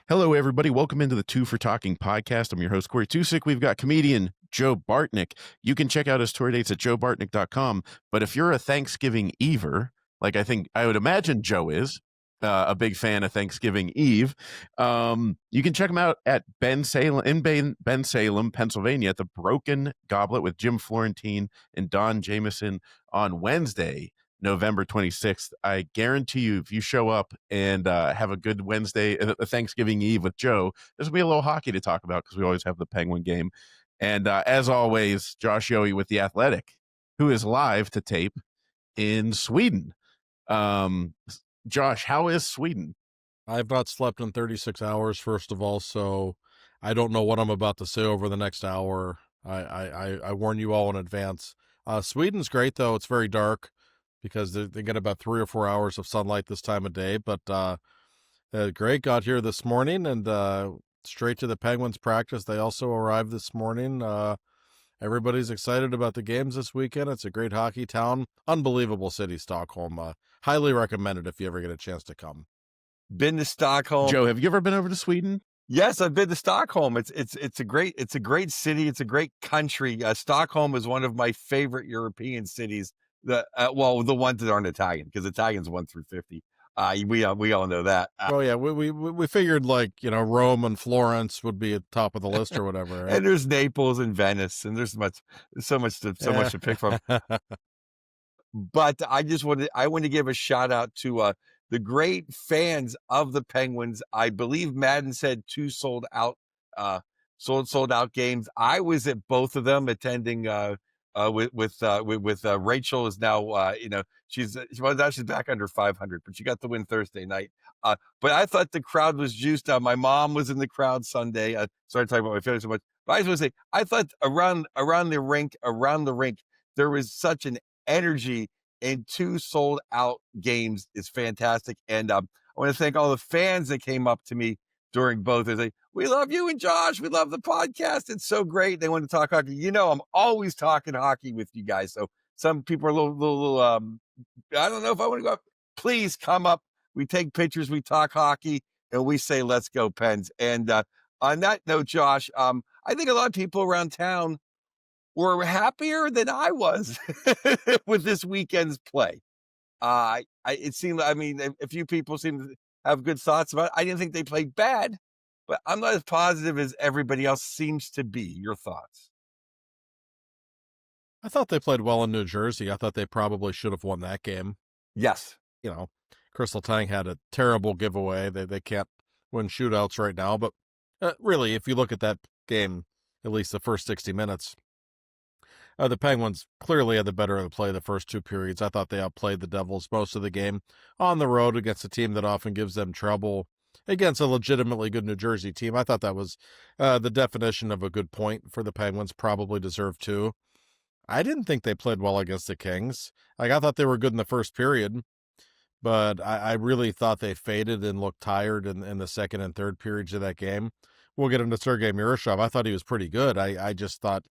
Hello, everybody. Welcome into the Two for Talking podcast. I'm your host, Corey Tusick. We've got comedian Joe Bartnick. You can check out his tour dates at joebartnick.com. But if you're a Thanksgiving Ever, like I would imagine Joe is, a big fan of Thanksgiving Eve, you can check him out at Ben Salem, Pennsylvania, at the Broken Goblet with Jim Florentine and Don Jameson on Wednesday, November 26th. I guarantee you, if you show up and have a good Wednesday, a Thanksgiving Eve with Joe, there's going to be a little hockey to talk about because we always have the Penguin game. And as always, Josh Yohe with The Athletic, who is live to tape in Sweden. Josh, how is Sweden? I've not slept in 36 hours, first of all, so I don't know what I'm about to say over the next hour. I warn you all in advance. Sweden's great, though. It's very dark because they get about 3 or 4 hours of sunlight this time of day. But great, got here this morning and straight to the Penguins practice. They also arrived this morning. Everybody's excited about the games this weekend. It's a great hockey town. Unbelievable city, Stockholm. Highly recommended if you ever get a chance to come. Been to Stockholm. Joe, have you ever been over to Sweden? Yes, I've been to Stockholm. It's a great city. It's a great country. Stockholm is one of my favorite European cities. The ones that aren't Italian, because Italians 1 through 50. We all know that. We figured Rome and Florence would be at the top of the list or whatever. Right? And there's Naples and Venice, and there's so much to pick from. But I want to give a shout out to the great fans of the Penguins. I believe Madden said 2 sold out games. I was at both of them attending with Rachel is now she's back under 500, but she got the win Thursday night. But I thought the crowd was juiced up. My mom was in the crowd Sunday. Sorry to talk about my family so much, but I just want to say I thought around the rink there was such an energy, and 2 sold out games is fantastic. And I want to thank all the fans that came up to me during both. They say, "We love you and Josh. We love the podcast. It's so great." They want to talk hockey. I'm always talking hockey with you guys. So some people are a little I don't know if I want to go up. Please come up. We take pictures. We talk hockey, and we say, "Let's go Pens." And on that note, Josh, I think a lot of people around town were happier than I was with this weekend's play. It seemed, a few people seem to have good thoughts about it. I didn't think they played bad, but I'm not as positive as everybody else seems to be. Your thoughts? I thought they played well in New Jersey. I thought they probably should have won that game. Yes. Crystal Tang had a terrible giveaway. They can't win shootouts right now. But really, if you look at that game, at least the first 60 minutes, the Penguins clearly had the better of the play the first 2 periods. I thought they outplayed the Devils most of the game on the road against a team that often gives them trouble against a legitimately good New Jersey team. I thought that was the definition of a good point for the Penguins, probably deserved 2. I didn't think they played well against the Kings. I thought they were good in the first period, but I really thought they faded and looked tired in the second and third periods of that game. We'll get into Sergei Miroshov. I thought he was pretty good. I just thought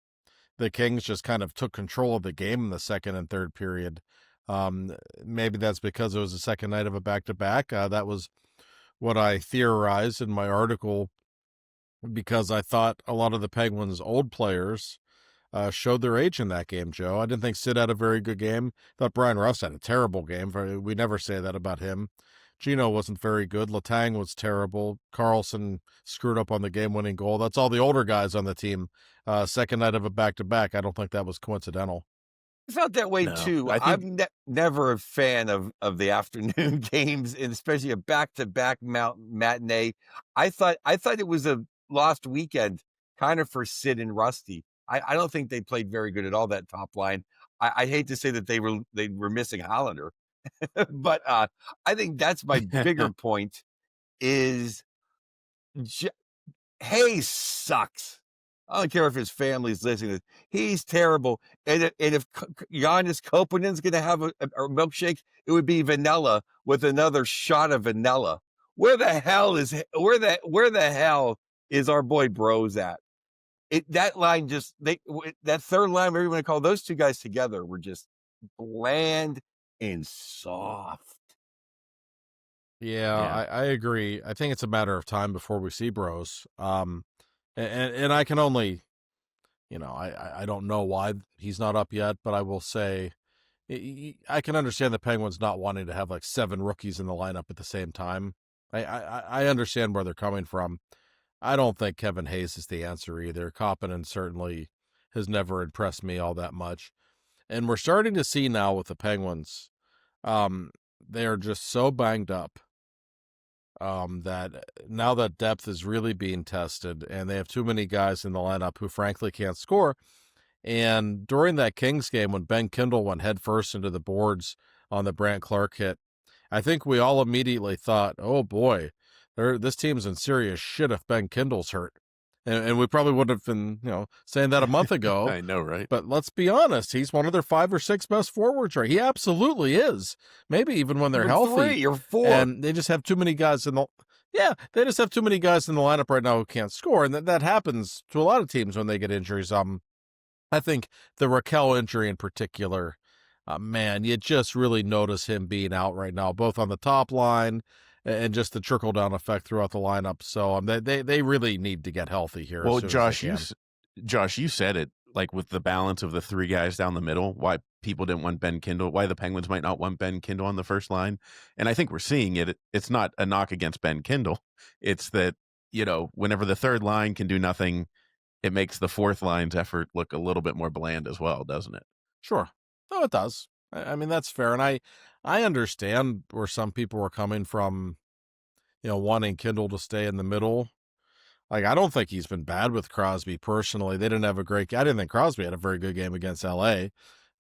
the Kings just kind of took control of the game in the second and third period. Maybe that's because it was the second night of a back-to-back. That was what I theorized in my article, because I thought a lot of the Penguins' old players showed their age in that game, Joe. I didn't think Sid had a very good game. I thought Brian Rust had a terrible game. We never say that about him. Gino wasn't very good. Letang was terrible. Carlson screwed up on the game-winning goal. That's all the older guys on the team. Second night of a back-to-back. I don't think that was coincidental. I felt that way too. I'm never a fan of the afternoon games, and especially a back-to-back matinee. I thought it was a lost weekend kind of for Sid and Rusty. I don't think they played very good at all, that top line. I hate to say that they were missing Hollander. But I think that's my bigger point is Hayes sucks. I don't care if his family's listening. He's terrible. And if Giannis Kopanen's going to have a milkshake, it would be vanilla with another shot of vanilla. Where the hell is our boy Bros at? That line that third line, whatever you want to call those 2 guys together, were just bland and soft. Yeah, Yeah. I agree. I think it's a matter of time before we see Bros. And I can only, I don't know why he's not up yet, but I will say I can understand the Penguins not wanting to have like 7 rookies in the lineup at the same time. I understand where they're coming from. I don't think Kevin Hayes is the answer either. Koppinen certainly has never impressed me all that much. And we're starting to see now with the Penguins, they are just so banged up that now that depth is really being tested and they have too many guys in the lineup who frankly can't score. And during that Kings game, when Ben Kindle went headfirst into the boards on the Brant Clark hit, I think we all immediately thought, oh boy, this team's in serious shit if Ben Kindle's hurt. And we probably would have been, saying that a month ago. I know, right? But let's be honest, he's one of their 5 or 6 best forwards, right? He absolutely is. Maybe even when they're You're healthy. 3 or 4. And they just have too many guys they just have too many guys in the lineup right now who can't score. And that happens to a lot of teams when they get injuries. I think the Raquel injury in particular, man, you just really notice him being out right now, both on the top line and just the trickle down effect throughout the lineup. So they really need to get healthy here. Well, as soon Josh, as they can. Josh, you said it, like with the balance of the 3 guys down the middle, why people didn't want Ben Kindle, why the Penguins might not want Ben Kindle on the first line. And I think we're seeing it. It's not a knock against Ben Kindle. It's that, whenever the third line can do nothing, it makes the fourth line's effort look a little bit more bland as well, doesn't it? Sure. No, it does. I mean, that's fair. And I understand where some people were coming from, wanting Kindle to stay in the middle. Like, I don't think he's been bad with Crosby personally. They didn't have a great I didn't think Crosby had a very good game against LA.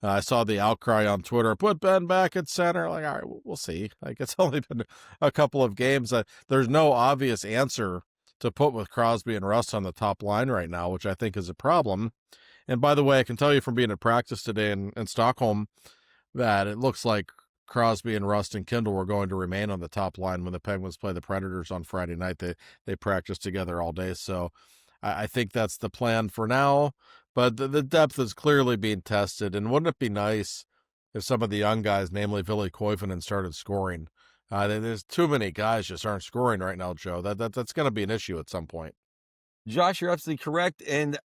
I saw the outcry on Twitter, put Ben back at center. Like, all right, we'll see. Like, it's only been a couple of games. There's no obvious answer to put with Crosby and Rust on the top line right now, which I think is a problem. And by the way, I can tell you from being at practice today in Stockholm that it looks like Crosby and Rust and Kindle were going to remain on the top line when the Penguins play the Predators on Friday night. They practice together all day, so I think that's the plan for now. But the depth is clearly being tested, and wouldn't it be nice if some of the young guys, namely Ville Koivunen, started scoring? There's too many guys just aren't scoring right now, Joe. That's going to be an issue at some point. Josh, you're absolutely correct. And,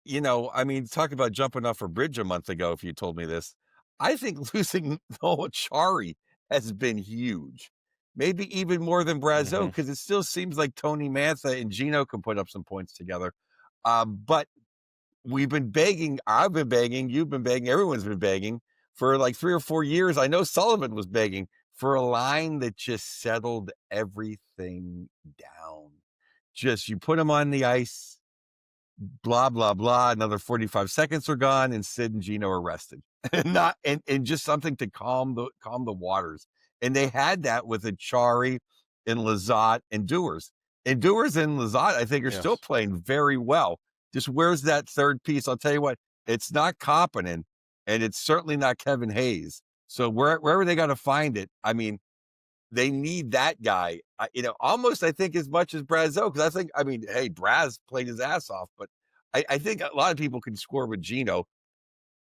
talk about jumping off a bridge a month ago, if you told me this. I think losing Noah Chari has been huge. Maybe even more than Brazeau, because it still seems like Tony Mantha and Gino can put up some points together. But we've been begging, I've been begging, you've been begging, everyone's been begging for like 3 or 4 years. I know Sullivan was begging for a line that just settled everything down. Just you put him on the ice, blah, blah, blah. Another 45 seconds are gone, and Sid and Gino are rested. and just something to calm the waters. And they had that with Achari and Lizotte and Dewars. And Dewars and Lizotte, I think, are still playing very well. Just where's that third piece? I'll tell you what, it's not Koppinen, and it's certainly not Kevin Hayes. So wherever they got to find it, I mean, they need that guy, almost, I think, as much as Brazeau. Because hey, Braz played his ass off, but I think a lot of people can score with Gino.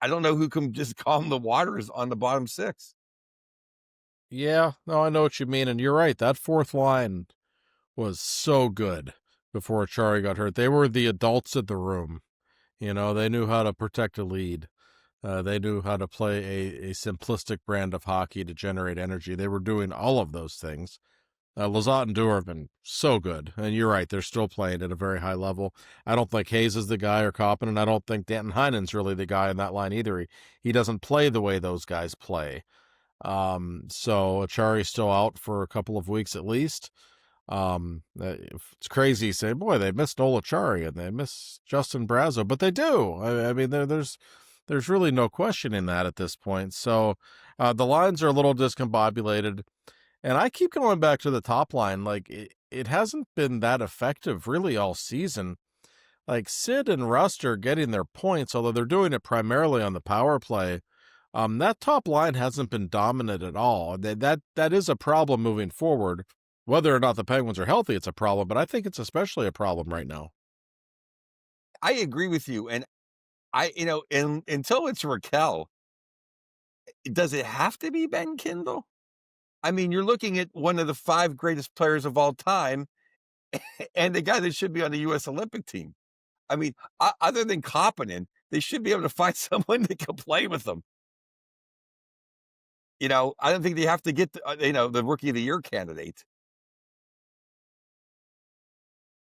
I don't know who can just calm the waters on the bottom 6. Yeah, no, I know what you mean. And you're right. That fourth line was so good before Chari got hurt. They were the adults in the room. They knew how to protect a lead. They knew how to play a simplistic brand of hockey to generate energy. They were doing all of those things. Lizotte and Dewar have been so good. And you're right, they're still playing at a very high level. I don't think Hayes is the guy or Koppinen, and I don't think Danton Heinen's really the guy in that line either. He doesn't play the way those guys play. So Achari's still out for a couple of weeks at least. It's crazy to say, boy, they missed Noel Achari and they miss Justin Brazeau, but they do. I mean, there's really no questioning that at this point. So the lines are a little discombobulated. And I keep going back to the top line. Like, it hasn't been that effective really all season. Like, Sid and Rust are getting their points, although they're doing it primarily on the power play. That top line hasn't been dominant at all. That is a problem moving forward. Whether or not the Penguins are healthy, it's a problem, but I think it's especially a problem right now. I agree with you. And until it's Raquel, does it have to be Ben Kindle? I mean, you're looking at one of the 5 greatest players of all time and the guy that should be on the U.S. Olympic team. I mean, other than competent, they should be able to find someone that can play with them. I don't think they have to get, the Rookie of the Year candidate.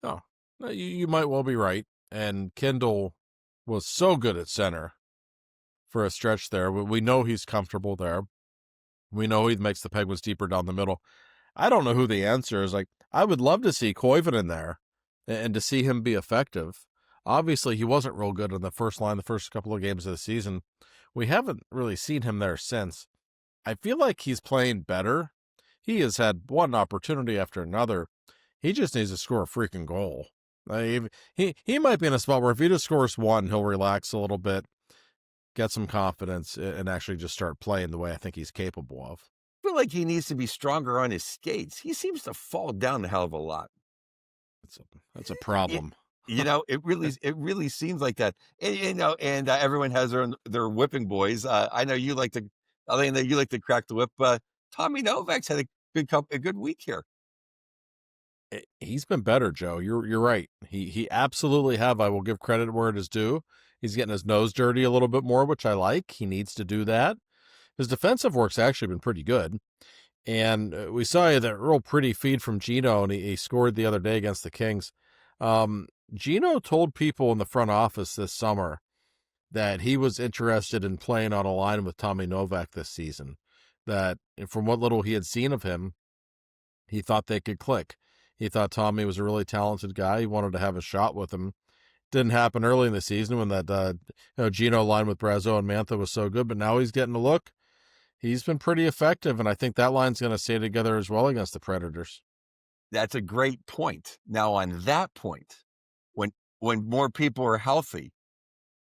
No, you might well be right. And Kendall was so good at center for a stretch there. We know he's comfortable there. We know he makes the Penguins deeper down the middle. I don't know who the answer is. Like, I would love to see Koivunen in there and to see him be effective. Obviously, he wasn't real good in the first line the first couple of games of the season. We haven't really seen him there since. I feel like he's playing better. He has had one opportunity after another. He just needs to score a freaking goal. He might be in a spot where if he just scores one, he'll relax a little bit, get some confidence, and actually just start playing the way I think he's capable of. I feel like he needs to be stronger on his skates. He seems to fall down a hell of a lot. That's a problem. It really seems like that. And everyone has their whipping boys. I know you like to crack the whip. Tommy Novak's had a good week here. He's been better, Joe. You're right. He absolutely have. I will give credit where it is due. He's getting his nose dirty a little bit more, which I like. He needs to do that. His defensive work's actually been pretty good. And we saw that real pretty feed from Gino, and he scored the other day against the Kings. Gino told people in the front office this summer that he was interested in playing on a line with Tommy Novak this season, that from what little he had seen of him, he thought they could click. He thought Tommy was a really talented guy. He wanted to have a shot with him. Didn't happen early in the season when that Gino line with Brazeau and Mantha was so good, but now he's getting a look. He's been pretty effective, and I think that line's going to stay together as well against the Predators. That's a great point. Now, on that point, when more people are healthy,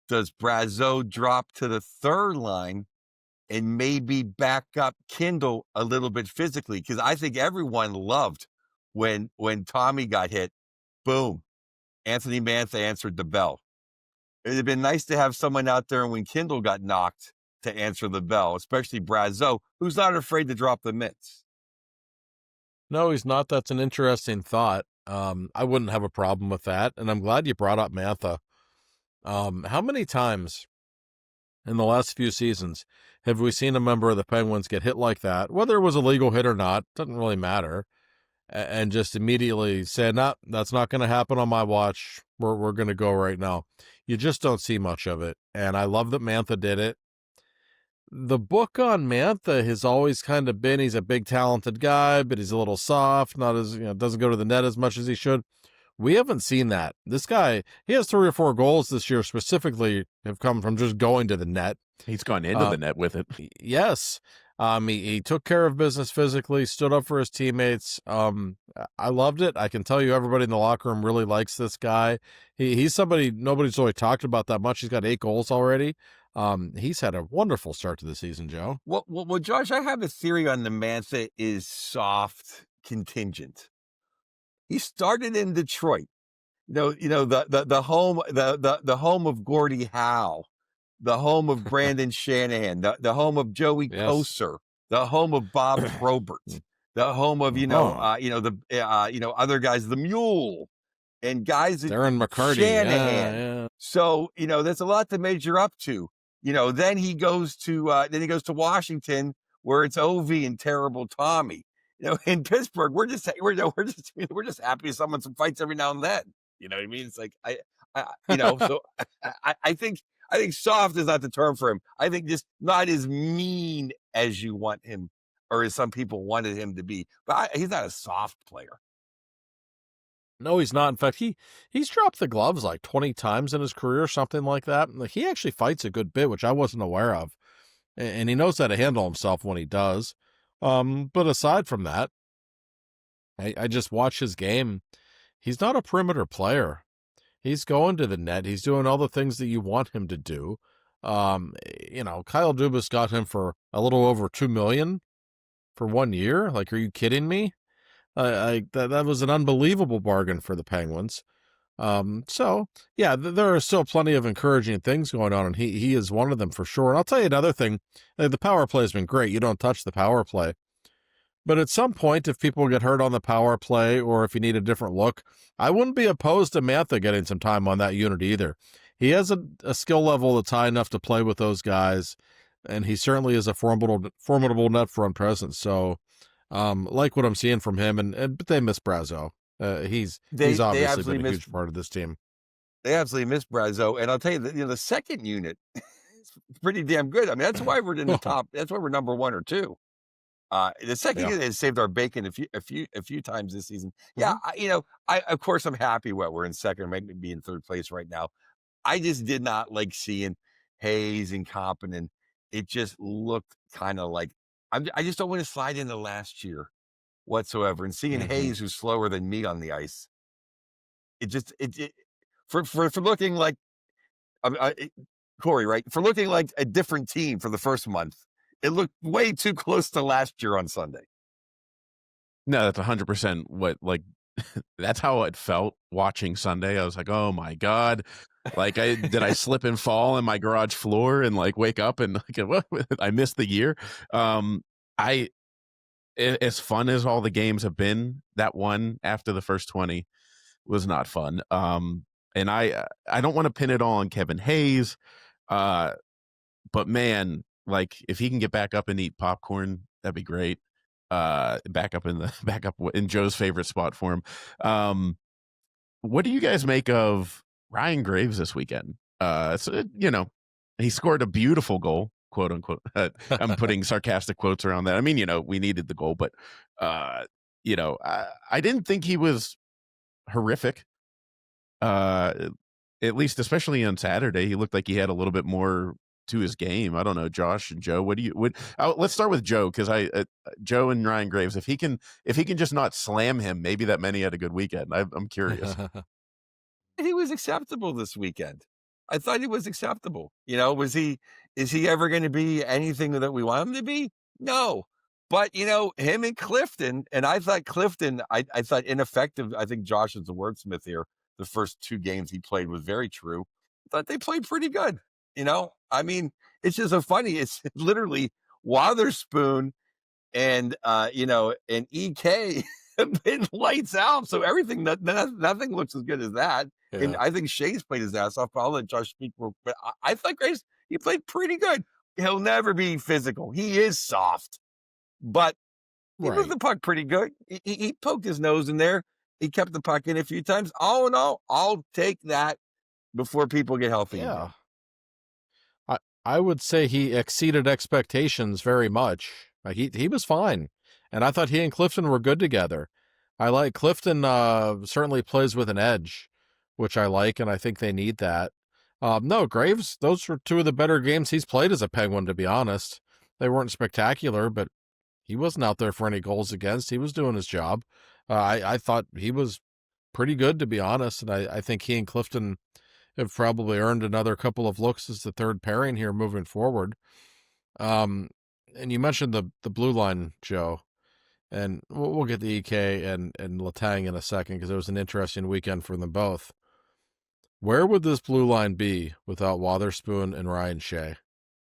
does Brazeau drop to the third line and maybe back up Kindle a little bit physically? Because I think everyone loved when Tommy got hit. Boom. Anthony Mantha answered the bell. It would have been nice to have someone out there when Kindle got knocked to answer the bell, especially Brazeau, who's not afraid to drop the mitts. No, he's not. That's an interesting thought. I wouldn't have a problem with that, and I'm glad you brought up Mantha. How many times in the last few seasons have we seen a member of the Penguins get hit like that, whether it was a legal hit or not, doesn't really matter, and just immediately say, no, that's not going to happen on my watch. We're going to go right now. You just don't see much of it, and I love that Mantha did it. The book on Mantha has always kind of been he's a big, talented guy, but he's a little soft, not as, doesn't go to the net as much as he should. We haven't seen that. This guy, he has 3 or 4 goals this year specifically have come from just going to the net. He's gone into the net with it. Yes. He took care of business physically, stood up for his teammates. I loved it. I can tell you everybody in the locker room really likes this guy. He's somebody nobody's really talked about that much. He's got 8 goals already. He's had a wonderful start to the season, Joe. Well, Josh, I have a theory on the Mantha is soft contingent. He started in Detroit, the home, the home of Gordie Howe, the home of Brandon Shanahan, the home of Joey Kocur, the home of Bob Probert, the home of other guys, the Mule, and guys that Darren McCarty, Shanahan. Yeah. So there's a lot to measure up to. Then he goes to Washington, where it's Ovi and terrible Tommy. In Pittsburgh, we're just happy someone fights every now and then. You know what I mean? It's like so I think soft is not the term for him. I think just not as mean as you want him, or as some people wanted him to be. But he's not a soft player. No, he's not. In fact, he's dropped the gloves like 20 times in his career, something like that. He actually fights a good bit, which I wasn't aware of. And he knows how to handle himself when he does. But aside from that, I just watch his game. He's not a perimeter player. He's going to the net. He's doing all the things that you want him to do. Kyle Dubas got him for a little over $2 million for 1 year. Like, are you kidding me? That was an unbelievable bargain for the Penguins. So yeah, there are still plenty of encouraging things going on, and he is one of them for sure. And I'll tell you another thing: the power play has been great. You don't touch the power play, But at some point, if people get hurt on the power play or if you need a different look, I wouldn't be opposed to Mantha getting some time on that unit either. He has a skill level that's high enough to play with those guys, and he certainly is a formidable net front presence. So, like what I'm seeing from him, but they miss Brazo. He's They obviously absolutely been a miss huge part of this team. Brazo, and I'll tell you that the second unit is pretty damn good. I mean, that's why we're in the top. That's why we're number 1 or 2. The second Yeah. unit has saved our bacon a few times this season. Yeah, Mhm. I of course I'm happy we're in second, maybe be in third place right now. I just did not like seeing Hayes and Competent. It just looked kind of like I just don't want to slide into last year whatsoever. And seeing Mhm. Hayes, who's slower than me on the ice, it just it for looking like Corey, right? For looking like a different team for the first month, it looked way too close to last year on Sunday. No, that's 100% what, like, that's how it felt watching Sunday. I was like, "Oh my god." Like, did I slip and fall in my garage floor and, like, wake up and, like, what? I missed the year? Um, I as fun as all the games have been, that one after the first 20 was not fun. And I don't wanna pin it all on Kevin Hayes, uh, but man, like, if he can get back up and eat popcorn, that'd be great. Back up in the back up in Joe's favorite spot for him. What do you guys make of Ryan Graves this weekend? So, he scored a beautiful goal, quote unquote. I'm putting sarcastic quotes around that. I mean, we needed the goal, but I didn't think he was horrific. Uh, at least, especially on Saturday, he looked like he had a little bit more to his game. I don't know, Josh and Joe. What do you? Let's start with Joe, because Joe and Ryan Graves. If he can just not slam him, maybe that many had a good weekend. I'm curious. He was acceptable this weekend. I thought he was acceptable. Is he ever going to be anything that we want him to be? No. But him and Clifton, and I thought Clifton, I thought ineffective. I think Josh is the wordsmith here. The first 2 games he played was very true. I thought they played pretty good. I mean, it's just so funny. It's literally Wotherspoon and EK have been lights out. So everything, nothing looks as good as that. And Yeah. I think Shea's played his ass off, but I'll let Josh speak. But I thought Grace, he played pretty good. He'll never be physical. He is soft, but he moved Right. the puck pretty good. He poked his nose in there. He kept the puck in a few times. All in all, I'll take that before people get healthy Yeah. again. I would say he exceeded expectations very much. Like he was fine, and I thought he and Clifton were good together. I like Clifton. Certainly plays with an edge, which I like, and I think they need that. No, Graves. Those were 2 of the better games he's played as a Penguin. To be honest, they weren't spectacular, but he wasn't out there for any goals against. He was doing his job. I thought he was pretty good, to be honest, and I think he and Clifton have probably earned another couple of looks as the third pairing here moving forward. Um, and you mentioned the blue line, Joe, and we'll get the EK and Letang in a second because it was an interesting weekend for them both. Where would this blue line be without Wotherspoon and Ryan Shea?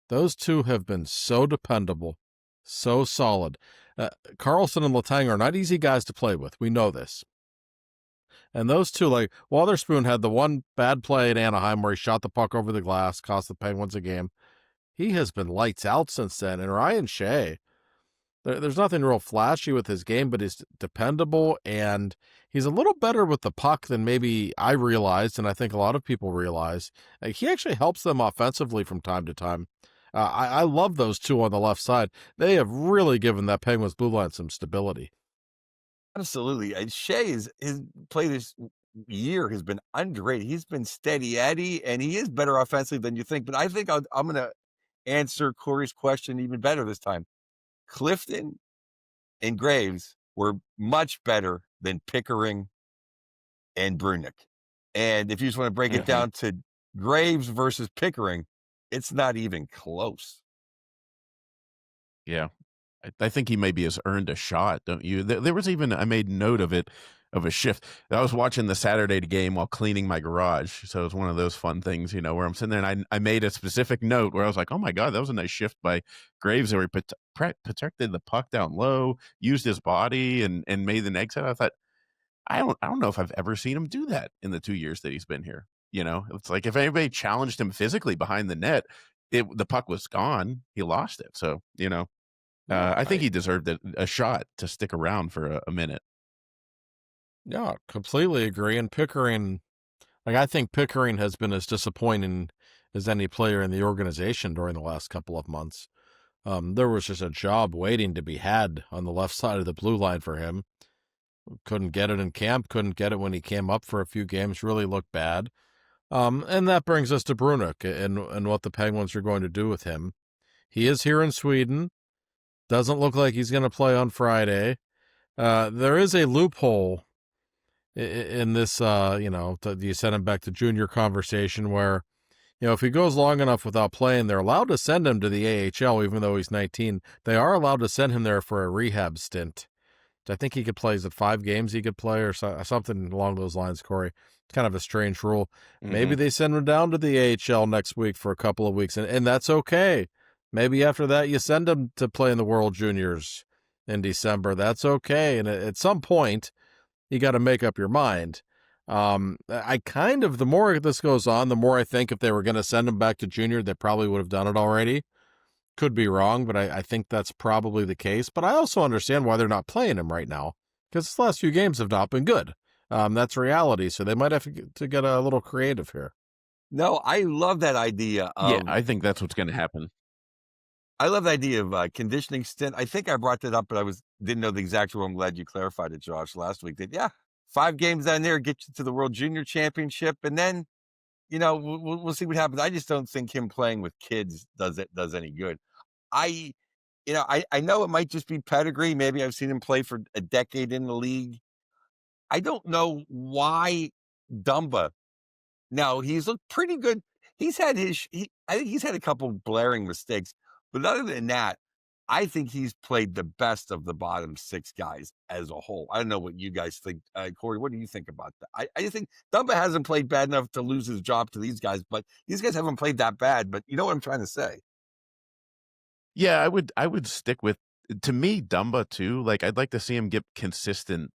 Those 2 have been so dependable, so solid. Carlson and Letang are not easy guys to play with. We know this. And those 2, like Wotherspoon had the one bad play in Anaheim where he shot the puck over the glass, cost the Penguins a game. He has been lights out since then. And Ryan Shea, there's nothing real flashy with his game, but he's dependable and he's a little better with the puck than maybe I realized, and I think a lot of people realize. He actually helps them offensively from time to time. I love those 2 on the left side. They have really given that Penguins blue line some stability. Absolutely. And Shea his play this year has been underrated. He's been steady Eddie, and he is better offensively than you think. But I think I'm going to answer Corey's question even better this time. Clifton and Graves were much better than Pickering and Brunick. And if you just want to break it down to Graves versus Pickering, it's not even close. Yeah. I think he maybe has earned a shot, don't you? There was even, I made note of it. of a shift. I was watching the Saturday game while cleaning my garage, so it was one of those fun things, where I'm sitting there and I made a specific note where I was like, "Oh my god, that was a nice shift by Graves, where he protected the puck down low, used his body, and made the next set." I thought, I don't know if I've ever seen him do that in the 2 years that he's been here. It's like if anybody challenged him physically behind the net, the puck was gone. He lost it. So, No, I think he deserved a shot to stick around for a minute. yeah, completely agree. And Pickering, like I think Pickering has been as disappointing as any player in the organization during the last couple of months. There was just a job waiting to be had on the left side of the blue line for him. Couldn't get it in camp, couldn't get it when he came up for a few games, really looked bad. And that brings us to Brunick and what the Penguins are going to do with him. He is here in Sweden. Doesn't look like he's going to play on Friday. There is a loophole in this, you send him back to junior conversation where, if he goes long enough without playing, they're allowed to send him to the AHL, even though he's 19. They are allowed to send him there for a rehab stint. I think he could play, is it 5 games he could play or something along those lines, Corey? It's kind of a strange rule. Maybe they send him down to the AHL next week for a couple of weeks, and that's okay. Maybe after that you send him to play in the World Juniors in December. That's okay. And at some point, you got to make up your mind. The more this goes on, the more I think if they were going to send him back to junior, they probably would have done it already. Could be wrong, but I think that's probably the case. But I also understand why they're not playing him right now, because his last few games have not been good. That's reality, so they might have to get a little creative here. No, I love that idea. Yeah, I think that's what's going to happen. I love the idea of conditioning stint. I think I brought that up, but didn't know the exact rule. I'm glad you clarified it, Josh, last week. That 5 games down there get you to the World Junior Championship, and then we'll see what happens. I just don't think him playing with kids does any good. I know it might just be pedigree. Maybe I've seen him play for a decade in the league. I don't know why Dumba. Now he's looked pretty good. I think he's had a couple blaring mistakes, but other than that, I think he's played the best of the bottom 6 guys as a whole. I don't know what you guys think. Corey, what do you think about that? I think Dumba hasn't played bad enough to lose his job to these guys, but these guys haven't played that bad. But you know what I'm trying to say? Yeah, I would stick with, to me, Dumba too. Like, I'd like to see him get consistent,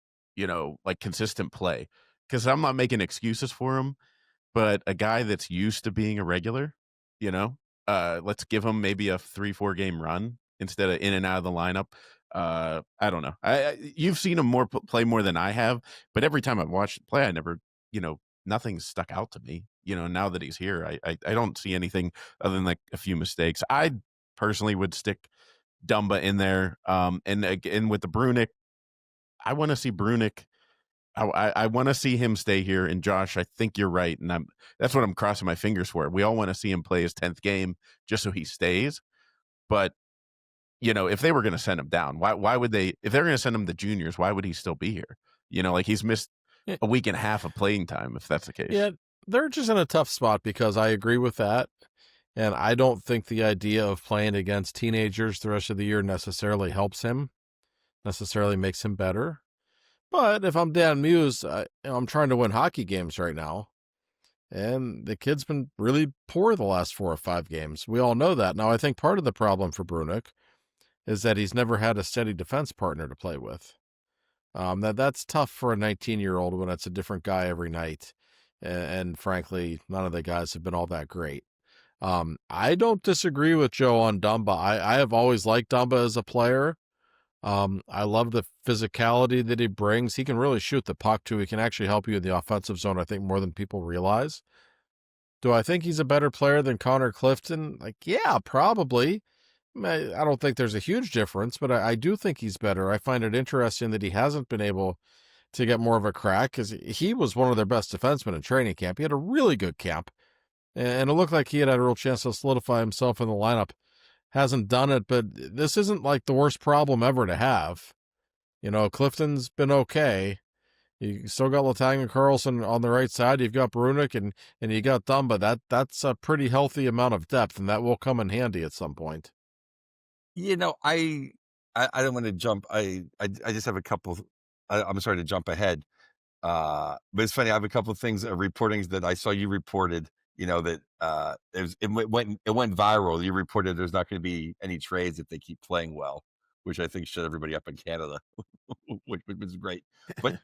consistent play, because I'm not making excuses for him, but a guy that's used to being a regular, let's give him maybe a 3-4 game run instead of in and out of the lineup. I don't know. You've seen him play more than I have, but every time I've watched him play, I never, nothing's stuck out to me. Now that he's here, I don't see anything other than like a few mistakes. I personally would stick Dumba in there. And again, with the Brunick, I want to see Brunick. I want to see him stay here. And Josh, I think you're right, and that's what I'm crossing my fingers for. We all want to see him play his 10th game just so he stays. But if they were going to send him down, why would they? If they're going to send him to juniors, why would he still be here? Like he's missed a week and a half of playing time, if that's the case. Yeah, they're just in a tough spot because I agree with that. And I don't think the idea of playing against teenagers the rest of the year necessarily helps him, necessarily makes him better. But if I'm Dan Muse, I'm trying to win hockey games right now. And the kid's been really poor the last 4 or 5 games. We all know that. Now, I think part of the problem for Brunick is that he's never had a steady defense partner to play with. That's tough for a 19-year-old when it's a different guy every night. And frankly, none of the guys have been all that great. I don't disagree with Joe on Dumba. I have always liked Dumba as a player. I love the physicality that he brings. He can really shoot the puck too. He can actually help you in the offensive zone, I think, more than people realize. Do I think he's a better player than Connor Clifton? Yeah, probably. I don't think there's a huge difference, but I do think he's better. I find it interesting that he hasn't been able to get more of a crack because he was one of their best defensemen in training camp. He had a really good camp. And it looked like he had a real chance to solidify himself in the lineup. Hasn't done it, but this isn't like the worst problem ever to have. Clifton's been okay. You still got Letang and Carlson on the right side. You've got Brunick and you got Dumba. That's a pretty healthy amount of depth, and that will come in handy at some point. I don't want to jump. I just have a couple. I'm sorry to jump ahead. But it's funny. I have a couple of things reportings that I saw you reported. That it went viral. You reported there's not going to be any trades if they keep playing well, which I think shut everybody up in Canada, which was great. But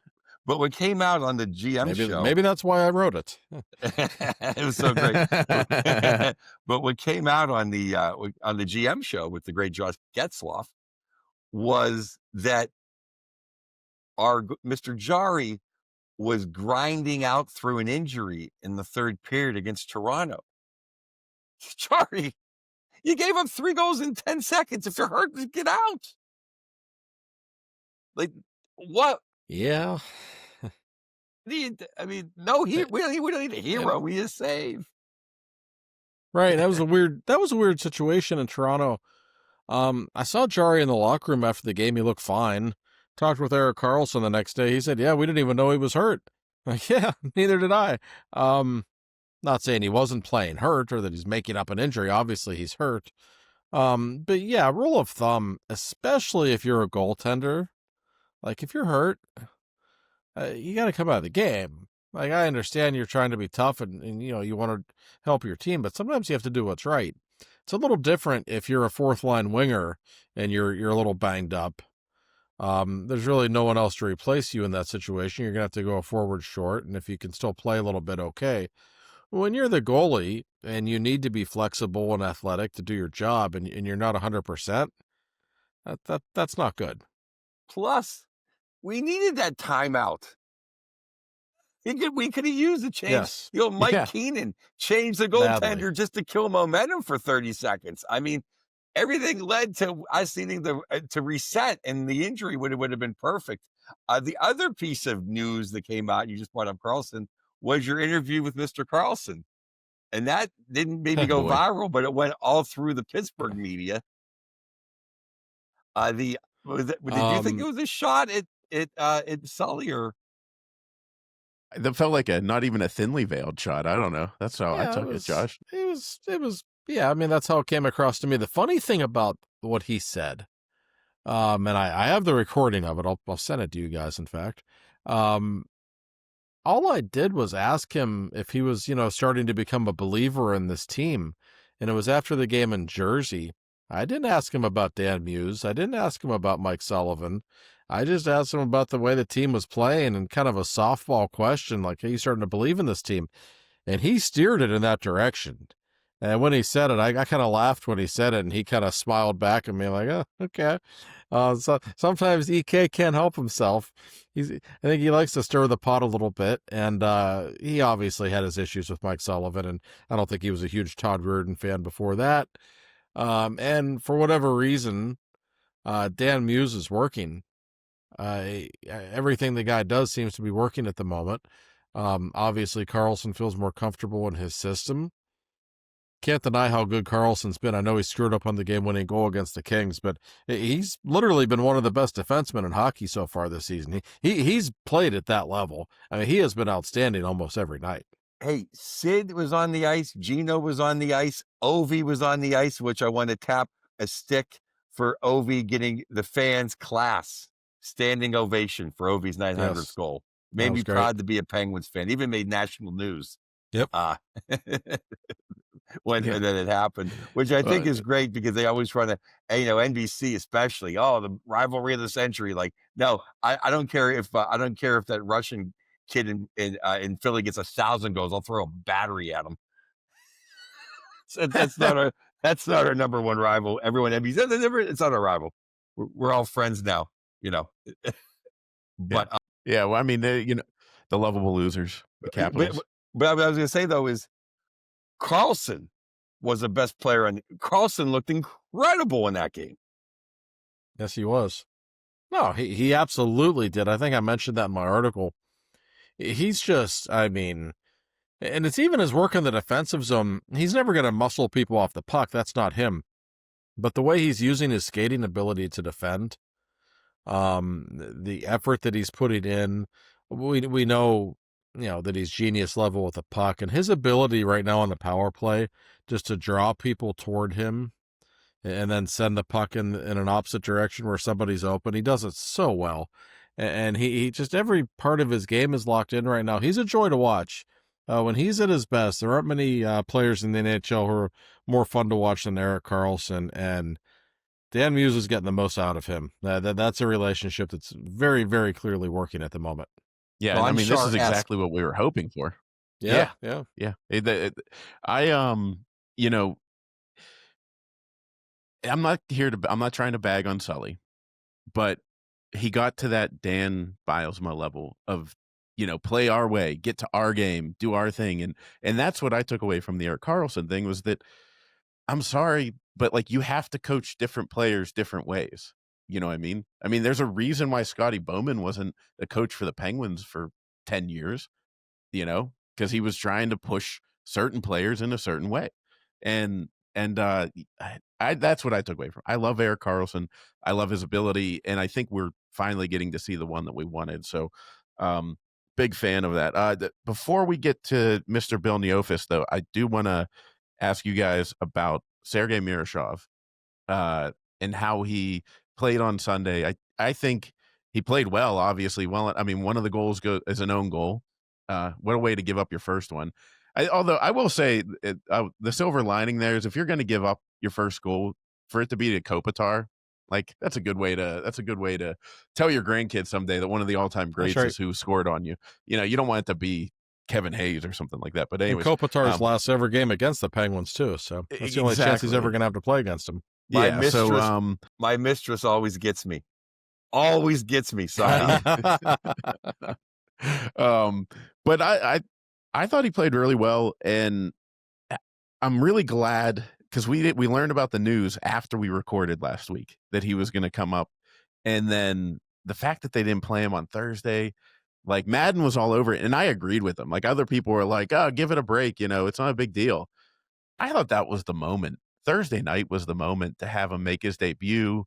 what came out on the GM show, maybe that's why I wrote it. it was so great. But what came out on the GM show with the great Josh Getzloff was that our Mr. Jari was grinding out through an injury in the third period against Toronto. Jari, you gave up 3 goals in 10 seconds. If you're hurt, just get out. Like, what? Yeah. I mean, no, we don't need a hero. We need a save. Right. That was a weird situation in Toronto. I saw Jari in the locker room after the game. He looked fine. Talked with Erik Karlsson the next day. He said, yeah, we didn't even know he was hurt. Like, yeah, neither did I. Not saying he wasn't playing hurt or that he's making up an injury. Obviously, he's hurt. But yeah, rule of thumb, especially if you're a goaltender, like if you're hurt, you got to come out of the game. Like, I understand you're trying to be tough and you want to help your team, but sometimes you have to do what's right. It's a little different if you're a fourth line winger and you're a little banged up. There's really no one else to replace you in that situation. You're going to have to go forward short, and if you can still play a little bit, okay. When you're the goalie and you need to be flexible and athletic to do your job and you're not 100%, that's not good. Plus, we needed that timeout. We could have used the change. Yes. Mike Keenan changed the goaltender just to kill momentum for 30 seconds. I mean, everything led to us needing to reset, and the injury would have been perfect. The other piece of news that came out, you just brought up Karlsson, was your interview with Mr. Karlsson. And that didn't maybe go viral, but it went all through the Pittsburgh media. Did you think it was a shot at Sully, or? That felt like not even a thinly veiled shot. I don't know. That's how I took it, Josh. It was. Yeah, I mean, that's how it came across to me. The funny thing about what he said, and I have the recording of it. I'll send it to you guys, in fact. All I did was ask him if he was, starting to become a believer in this team. And it was after the game in Jersey. I didn't ask him about Dan Muse. I didn't ask him about Mike Sullivan. I just asked him about the way the team was playing and kind of a softball question, like, are you starting to believe in this team? And he steered it in that direction. And when he said it, I kind of laughed when he said it, and he kind of smiled back at me like, oh, okay. So sometimes EK can't help himself. I think he likes to stir the pot a little bit, and he obviously had his issues with Mike Sullivan, and I don't think he was a huge Todd Reardon fan before that. And for whatever reason, Dan Muse is working. Everything the guy does seems to be working at the moment. Obviously, Karlsson feels more comfortable in his system. Can't deny how good Karlsson's been. I know he screwed up on the game-winning goal against the Kings, but he's literally been one of the best defensemen in hockey so far this season. He's played at that level. I mean, he has been outstanding almost every night. Hey, Sid was on the ice. Gino was on the ice. Ovi was on the ice, which I want to tap a stick for Ovi getting the fans' class standing ovation for Ovi's 900th goal. Made me proud to be a Penguins fan. Even made national news. Yep. When that it happened, which I think is great because they always try to, NBC especially, the rivalry of the century. Like, no, I don't care if that Russian kid in Philly gets 1,000 goals. I'll throw a battery at him. So that's not our number one rival. Everyone NBC, it's not a rival. We're all friends now, But well, I mean, the lovable losers, the Capitals. But what I was going to say though is, Karlsson was the best player, and Karlsson looked incredible in that game. Yes, he was. No, he absolutely did. I think I mentioned that in my article. He's just, I mean, and it's even his work in the defensive zone. He's never going to muscle people off the puck. That's not him. But the way he's using his skating ability to defend, the effort that he's putting in, we know, that he's genius level with the puck, and his ability right now on the power play just to draw people toward him and then send the puck in an opposite direction where somebody's open. He does it so well. and he just every part of his game is locked in right now. He's a joy to watch. When he's at his best, there aren't many players in the NHL who are more fun to watch than Erik Karlsson, and Dan Muse is getting the most out of him. That's a relationship that's very, very clearly working at the moment. Yeah, Well, and I I'm mean, this is Shar-esque. exactly what we were hoping for. Yeah. Yeah. I you know, I'm not trying to bag on Sully, but he got to that Dan Bilesma level of, play our way, get to our game, do our thing, and that's what I took away from the Erik Karlsson thing was that I'm sorry, but like you have to coach different players different ways. You know what I mean? I mean, there's a reason why Scotty Bowman wasn't a coach for the Penguins for 10 years, because he was trying to push certain players in a certain way. And I that's what I took away from. I love Erik Karlsson. I love his ability, and I think we're finally getting to see the one that we wanted. So, big fan of that. Before we get to Mr. Bill Neofis, though, I do want to ask you guys about Sergei Miroshov and how he played on Sunday. I think he played well, obviously. Well, I mean, one of the goals is an own goal. What a way to give up your first one. Although I will say the silver lining there is if you're going to give up your first goal for it to be to Kopitar, like that's a good way to tell your grandkids someday that one of the all-time greats right. is who scored on you. You don't want it to be Kevin Hayes or something like that. But anyways, and Kopitar's last ever game against the Penguins too, so that's the only chance he's ever going to have to play against him. My mistress always gets me. Always gets me, sorry. But I thought he played really well, and I'm really glad because we learned about the news after we recorded last week that he was going to come up, and then the fact that they didn't play him on Thursday, like Madden was all over it, and I agreed with him. Like other people were like, "Oh, give it a break, it's not a big deal." I thought that was the moment. Thursday night was the moment to have him make his debut.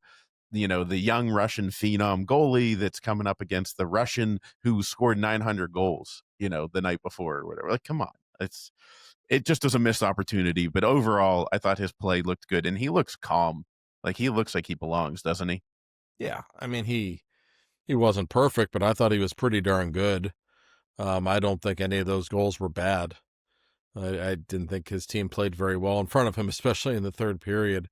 The young Russian phenom goalie that's coming up against the Russian who scored 900 goals, the night before or whatever. Like, come on. It just was a missed opportunity. But overall, I thought his play looked good, and he looks calm. Like, he looks like he belongs, doesn't he? Yeah. I mean, he wasn't perfect, but I thought he was pretty darn good. I don't think any of those goals were bad. I didn't think his team played very well in front of him, especially in the third period.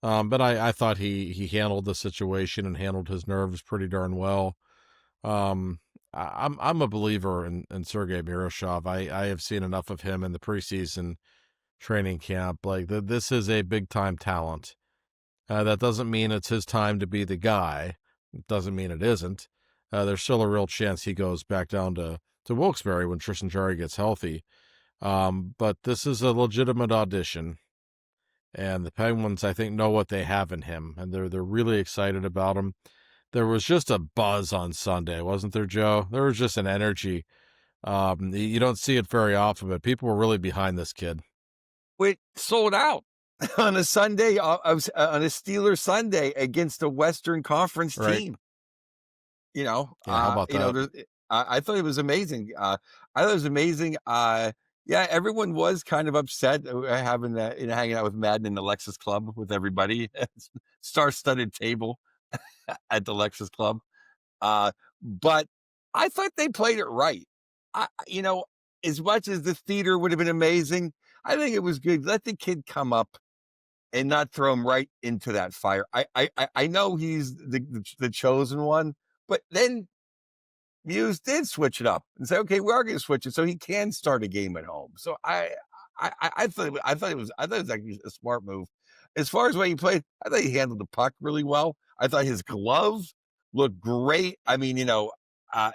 But I thought he handled the situation and handled his nerves pretty darn well. I'm a believer in Sergei Miroshov. I have seen enough of him in the preseason training camp. Like this is a big time talent. That doesn't mean it's his time to be the guy. It doesn't mean it isn't. There's still a real chance he goes back down to Wilkes-Barre when Tristan Jarry gets healthy. But this is a legitimate audition. And the Penguins, I think, know what they have in him, and they're really excited about him. There was just a buzz on Sunday, wasn't there, Joe? There was just an energy. You don't see it very often, but people were really behind this kid. It sold out on a Sunday, on a Steelers Sunday against a Western Conference team. How about that? I thought it was amazing. Yeah, everyone was kind of upset having that, hanging out with Madden in the Lexus Club with everybody, star-studded table at the Lexus Club. But I thought they played it right. As much as the theater would have been amazing, I think it was good. Let the kid come up and not throw him right into that fire. I know he's the chosen one, but then Muse did switch it up and say, "Okay, we are going to switch it so he can start a game at home." So I thought it was actually a smart move. As far as the way he played, I thought he handled the puck really well. I thought his glove looked great. I mean,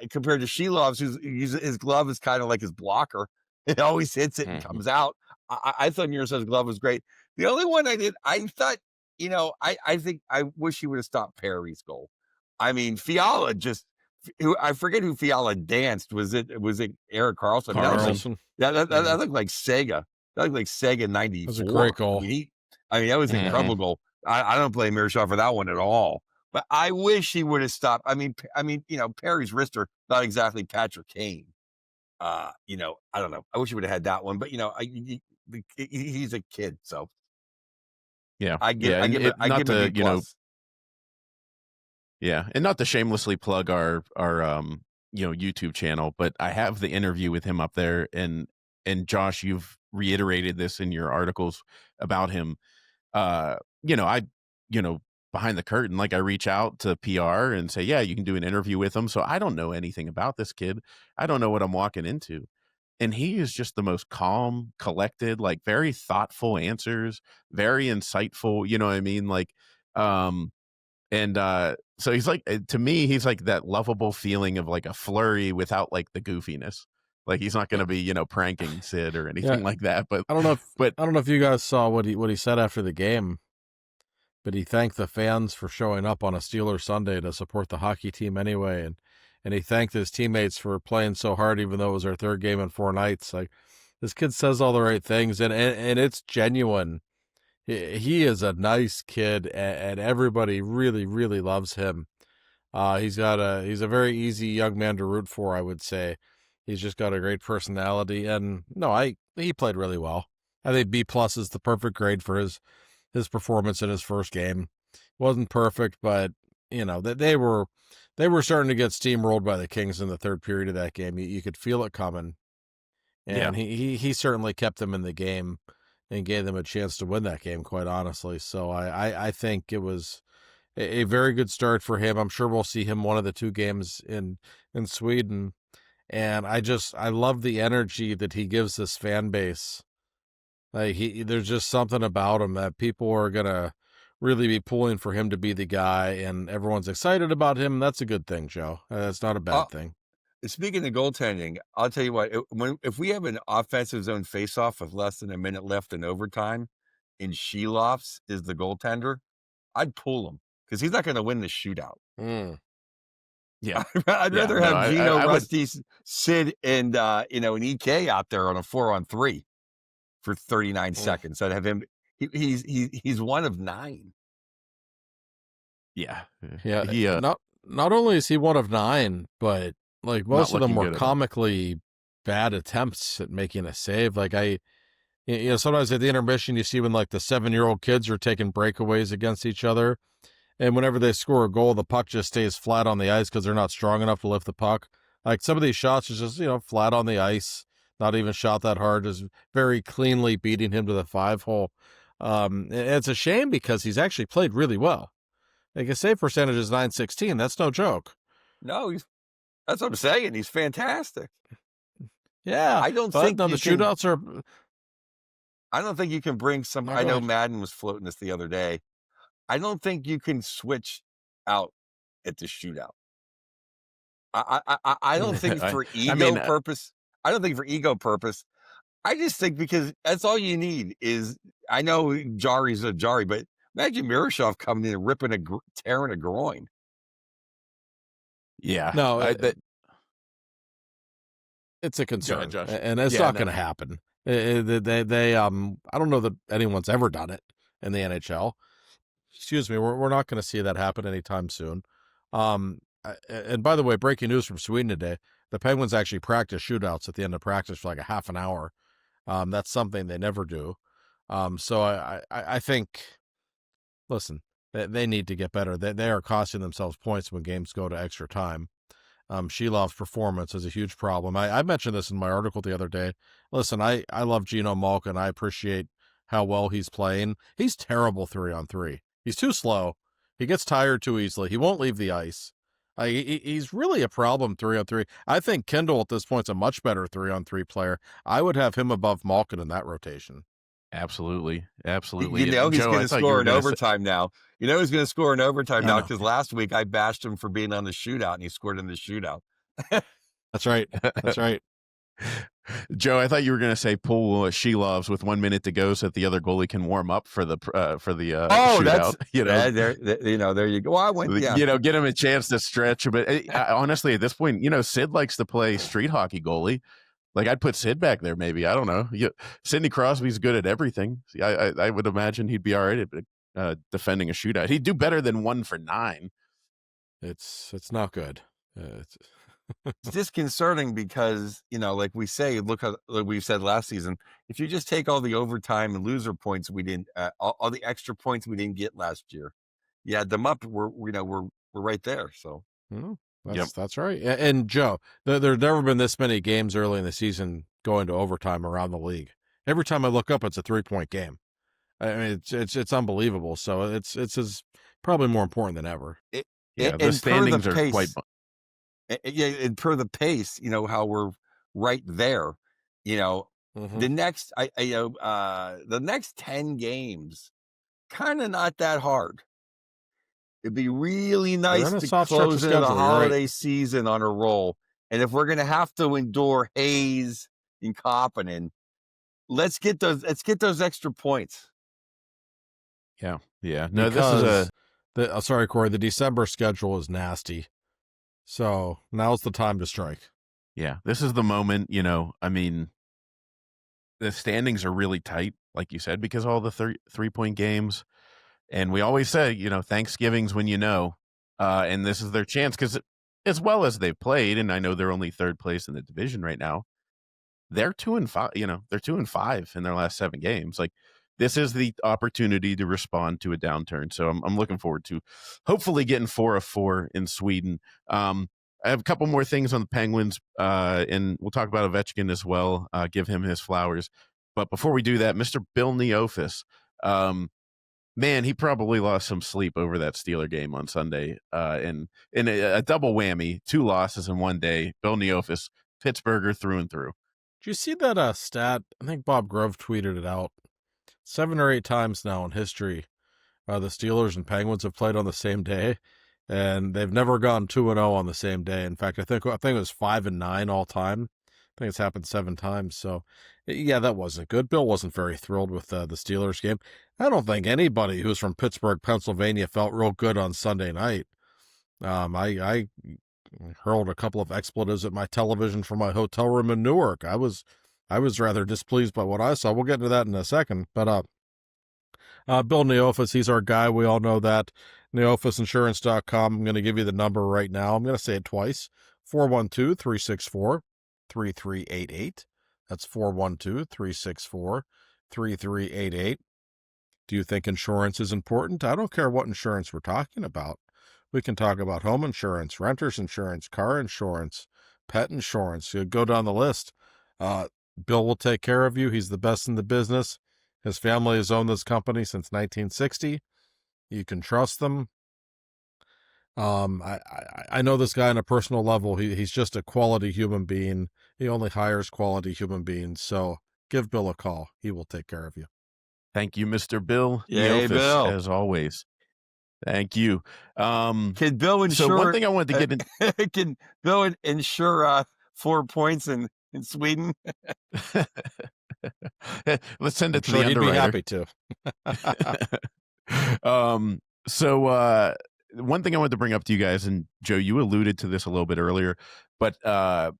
compared to Shilov's, his glove is kind of like his blocker. It always hits it and comes out. I thought Miroslav's glove was great. The only one I thought, I think I wish he would have stopped Perry's goal. I mean, Fiala I forget who Fiala danced. Was it Erik Karlsson? Karlsson. That looked like Sega. That looked like Sega 94. It was a great goal. That was an incredible goal. I don't blame Miroshov for that one at all. But I wish he would have stopped. I mean, Perry's wrister, not exactly Patrick Kane. I don't know. I wish he would have had that one. But he's a kid, so yeah. I give it a B plus. Yeah, and not to shamelessly plug our YouTube channel, but I have the interview with him up there, and Josh, you've reiterated this in your articles about him. uh I behind the curtain, like, I reach out to PR and say, yeah, you can do an interview with him. So I don't know anything about this kid. I don't know what I'm walking into. And he is just the most calm, collected, like, very thoughtful answers, very insightful, you know what I mean? Like, and so he's like, to me, he's like that lovable feeling of like a Flurry without like the goofiness. Like, he's not going to be, pranking Sid or anything Yeah, like that. But I don't know if but I don't know if you guys saw what he said after the game, but he thanked the fans for showing up on a Steelers Sunday to support the hockey team anyway, and he thanked his teammates for playing so hard, even though it was their third game in 4 nights. Like, this kid says all the right things, and it's genuine. He is a nice kid, and everybody really, really loves him. He's a very easy young man to root for, I would say. He's just got a great personality, and no, he played really well. I think B+ is the perfect grade for his performance in his first game. Wasn't perfect, but they were starting to get steamrolled by the Kings in the third period of that game. You could feel it coming, yeah, and he certainly kept them in the game and gave them a chance to win that game, quite honestly. So I think it was a very good start for him. I'm sure we'll see him one of the 2 games in Sweden. And I love the energy that he gives this fan base. Like, there's just something about him that people are gonna really be pulling for him to be the guy, and everyone's excited about him. That's a good thing, Joe. That's not a Uh, bad thing. Speaking of goaltending, I'll tell you what, if we have an offensive zone faceoff with less than a minute left in overtime and Sheloffs is the goaltender, I'd pull him because he's not going to win the shootout. Mm. yeah, I'd yeah. rather No, have Gino, I would. Rusty, Sid, and an EK out there on a 4-on-3 for 39 Mm. seconds. I'd have him. He's one of 9. Yeah, Yeah, he not only is he one of 9, but like not most of them looking were good at all. comically bad attempts at making a save. Like, sometimes at the intermission you see when like the 7-year-old kids are taking breakaways against each other, and whenever they score a goal, the puck just stays flat on the ice because they're not strong enough to lift the puck. Like, some of these shots are just flat on the ice, not even shot that hard, just very cleanly beating him to the 5-hole. It's a shame because he's actually played really well. Like, his save percentage is .916. That's no joke. No, that's what I'm saying. He's fantastic. Yeah, I don't but think no, the shootouts are. I don't think you can bring some. No, I go know ahead. Madden was floating this the other day. I don't think you can switch out at the shootout. I don't think I, for I mean, ego purpose. I don't think for ego purpose. I just think because that's all you need is. I know Jari's a Jari, but imagine Miroshov coming in and ripping tearing a groin. yeah, No, that. it's a Go ahead, concern, Josh. and it's Yeah, not no, going to happen. They I don't know that anyone's ever done it in the NHL. Excuse me, we're not going to see that happen anytime soon. And by the way, breaking news from Sweden today: the Penguins actually practice shootouts at the end of practice for like a half an hour. That's something they never do. So I think, listen, they need to get better. They are costing themselves points when games go to extra time. Shelov's performance is a huge problem. I mentioned this in my article the other day. Listen, I love Gino Malkin. I appreciate how well he's playing. He's terrible 3-on-3. He's too slow. He gets tired too easily. He won't leave the ice. He's really a problem 3-on-3. I think Kendall at this point is a much better 3-on-3 player. I would have him above Malkin in that rotation. absolutely, You absolutely. know And he's Joe, going I to thought you score were in going to say, overtime now. You know he's going to score in overtime I now know. because last week I bashed him for being on the shootout and he scored in the shootout. That's right. That's right. Joe, I thought you were going to say pull Shelovs with 1 minute to go so that the other goalie can warm up for the Oh, shootout. there you go. Well, I went, yeah. Get him a chance to stretch. But honestly, at this point, Sid likes to play street hockey goalie. Like, I'd put Sid back there, maybe. I don't know. Sidney Crosby's good at everything. I would imagine he'd be all right at defending a shootout. He'd do better than 1 for 9. It's not good. It's disconcerting because, like we say, look how, like we've said last season, if you just take all the overtime and loser points we didn't, all the extra points we didn't get last year, you add them up, we're right there. So That's right. And Joe, there's never been this many games early in the season going to overtime around the league. Every time I look up, it's a 3-point game. I mean, it's unbelievable. So it's probably more important than ever. Yeah, the and per the standings are quite. pace, yeah, and per the pace, how we're right there. The next, the next 10 games, kind of not that hard. It'd be really nice in a to soft stretch of close into the schedule, you're right. holiday season on a roll. And if we're gonna have to endure Hayes and Koppinen, let's get those extra points. Yeah. No, Because sorry, Corey, the December schedule is nasty. So now's the time to strike. Yeah, this is the moment, I mean, the standings are really tight, like you said, because all the 3-point games. And we always say, Thanksgiving's when and this is their chance because as well as they've played, and I know they're only third place in the division right now, they're 2-5, they're 2-5 in their last 7 games. Like, this is the opportunity to respond to a downturn. So I'm looking forward to hopefully getting 4 of 4 in Sweden. I have a couple more things on the Penguins, and we'll talk about Ovechkin as well, give him his flowers. But before we do that, Mr. Bill Neofis, man, he probably lost some sleep over that Steeler game on Sunday. And in a double whammy, 2 losses in one day. Bill Neofis, Pittsburgher through and through. Did you see that stat? I think Bob Grove tweeted it out. 7 or 8 times now in history, the Steelers and Penguins have played on the same day, and they've never gone 2-0 on the same day. In fact, I think it was 5-9 all time. I think it's happened 7 times. So, yeah, that wasn't good. Bill wasn't very thrilled with the Steelers game. I don't think anybody who's from Pittsburgh, Pennsylvania, felt real good on Sunday night. I hurled a couple of expletives at my television from my hotel room in Newark. I was rather displeased by what I saw. We'll get into that in a second. But Bill Neofis, he's our guy. We all know that. NeofisInsurance.com. I'm going to give you the number right now. I'm going to say it twice. 412-364-3388. That's 412-364-3388. Do you think insurance is important? I don't care what insurance we're talking about. We can talk about home insurance, renter's insurance, car insurance, pet insurance. You go down the list. Bill will take care of you. He's the best in the business. His family has owned this company since 1960. You can trust them. I know this guy on a personal level. He's just a quality human being. He only hires quality human beings. So give Bill a call. He will take care of you. Thank you, Mr. Bill Yay, Neofis, Bill. as always. Thank you. Can Bill insure? So one thing I wanted to get in. Can Bill insure 4 points in Sweden? Let's send it to sure the underwriter. He'd be happy to. So one thing I wanted to bring up to you guys, and Joe, you alluded to this a little bit earlier, but the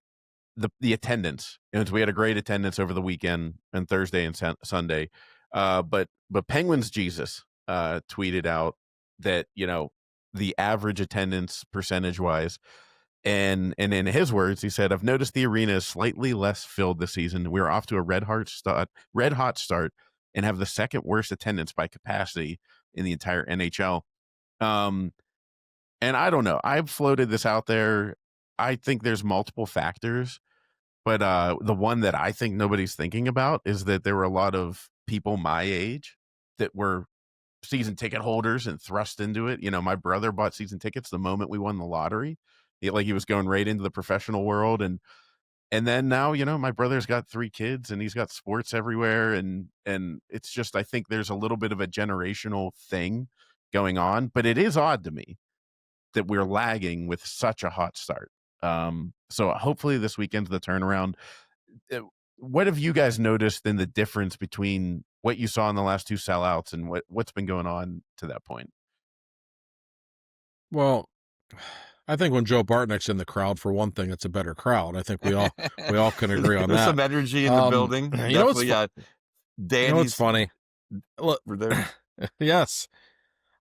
attendance. We had a great attendance over the weekend and Thursday and Sunday. But Penguins Jesus tweeted out that the average attendance percentage wise, and in his words, he said, "I've noticed the arena is slightly less filled this season. We're off to a red hot start, and have the second worst attendance by capacity in the entire NHL." And I don't know. I've floated this out there. I think there's multiple factors, but the one that I think nobody's thinking about is that there were a lot of people my age that were season ticket holders and thrust into it. My brother bought season tickets the moment we won the lottery. He was going right into the professional world. And then now, my brother's got 3 kids and he's got sports everywhere. And it's just, I think there's a little bit of a generational thing going on, but it is odd to me that we're lagging with such a hot start. So hopefully this weekend's the turnaround. What have you guys noticed in the difference between what you saw in the last 2 sellouts and what's been going on to that point? Well, I think when Joe Bartnick's in the crowd, for one thing, it's a better crowd. I think we all can agree on There's that. some energy in the building. Definitely, Danny's funny. Look, yes.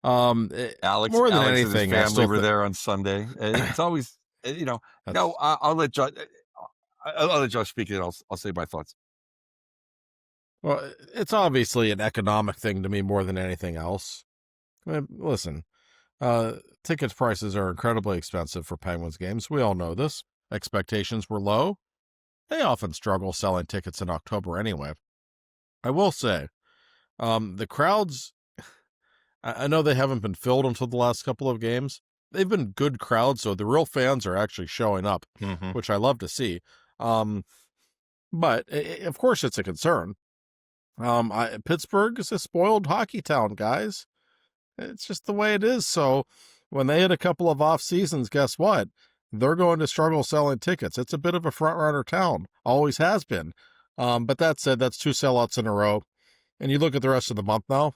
Alex, more than Alex anything, and his family were there on Sunday. It's always, no, I'll let Josh. I'll let Josh speak, and I'll say my thoughts. Well, it's obviously an economic thing to me more than anything else. I mean, listen, Ticket prices are incredibly expensive for Penguins games. We all know this. Expectations were low. They often struggle selling tickets in October anyway. I will say, the crowds, I know they haven't been filled until the last couple of games. They've been good crowds, so the real fans are actually showing up, which I love to see. But of course, it's a concern. Pittsburgh is a spoiled hockey town, guys. It's just the way it is. So when they hit a couple of off seasons, guess what? They're going to struggle selling tickets. It's a bit of a front runner town, always has been. But that said, that's 2 sellouts in a row. And you look at the rest of the month now,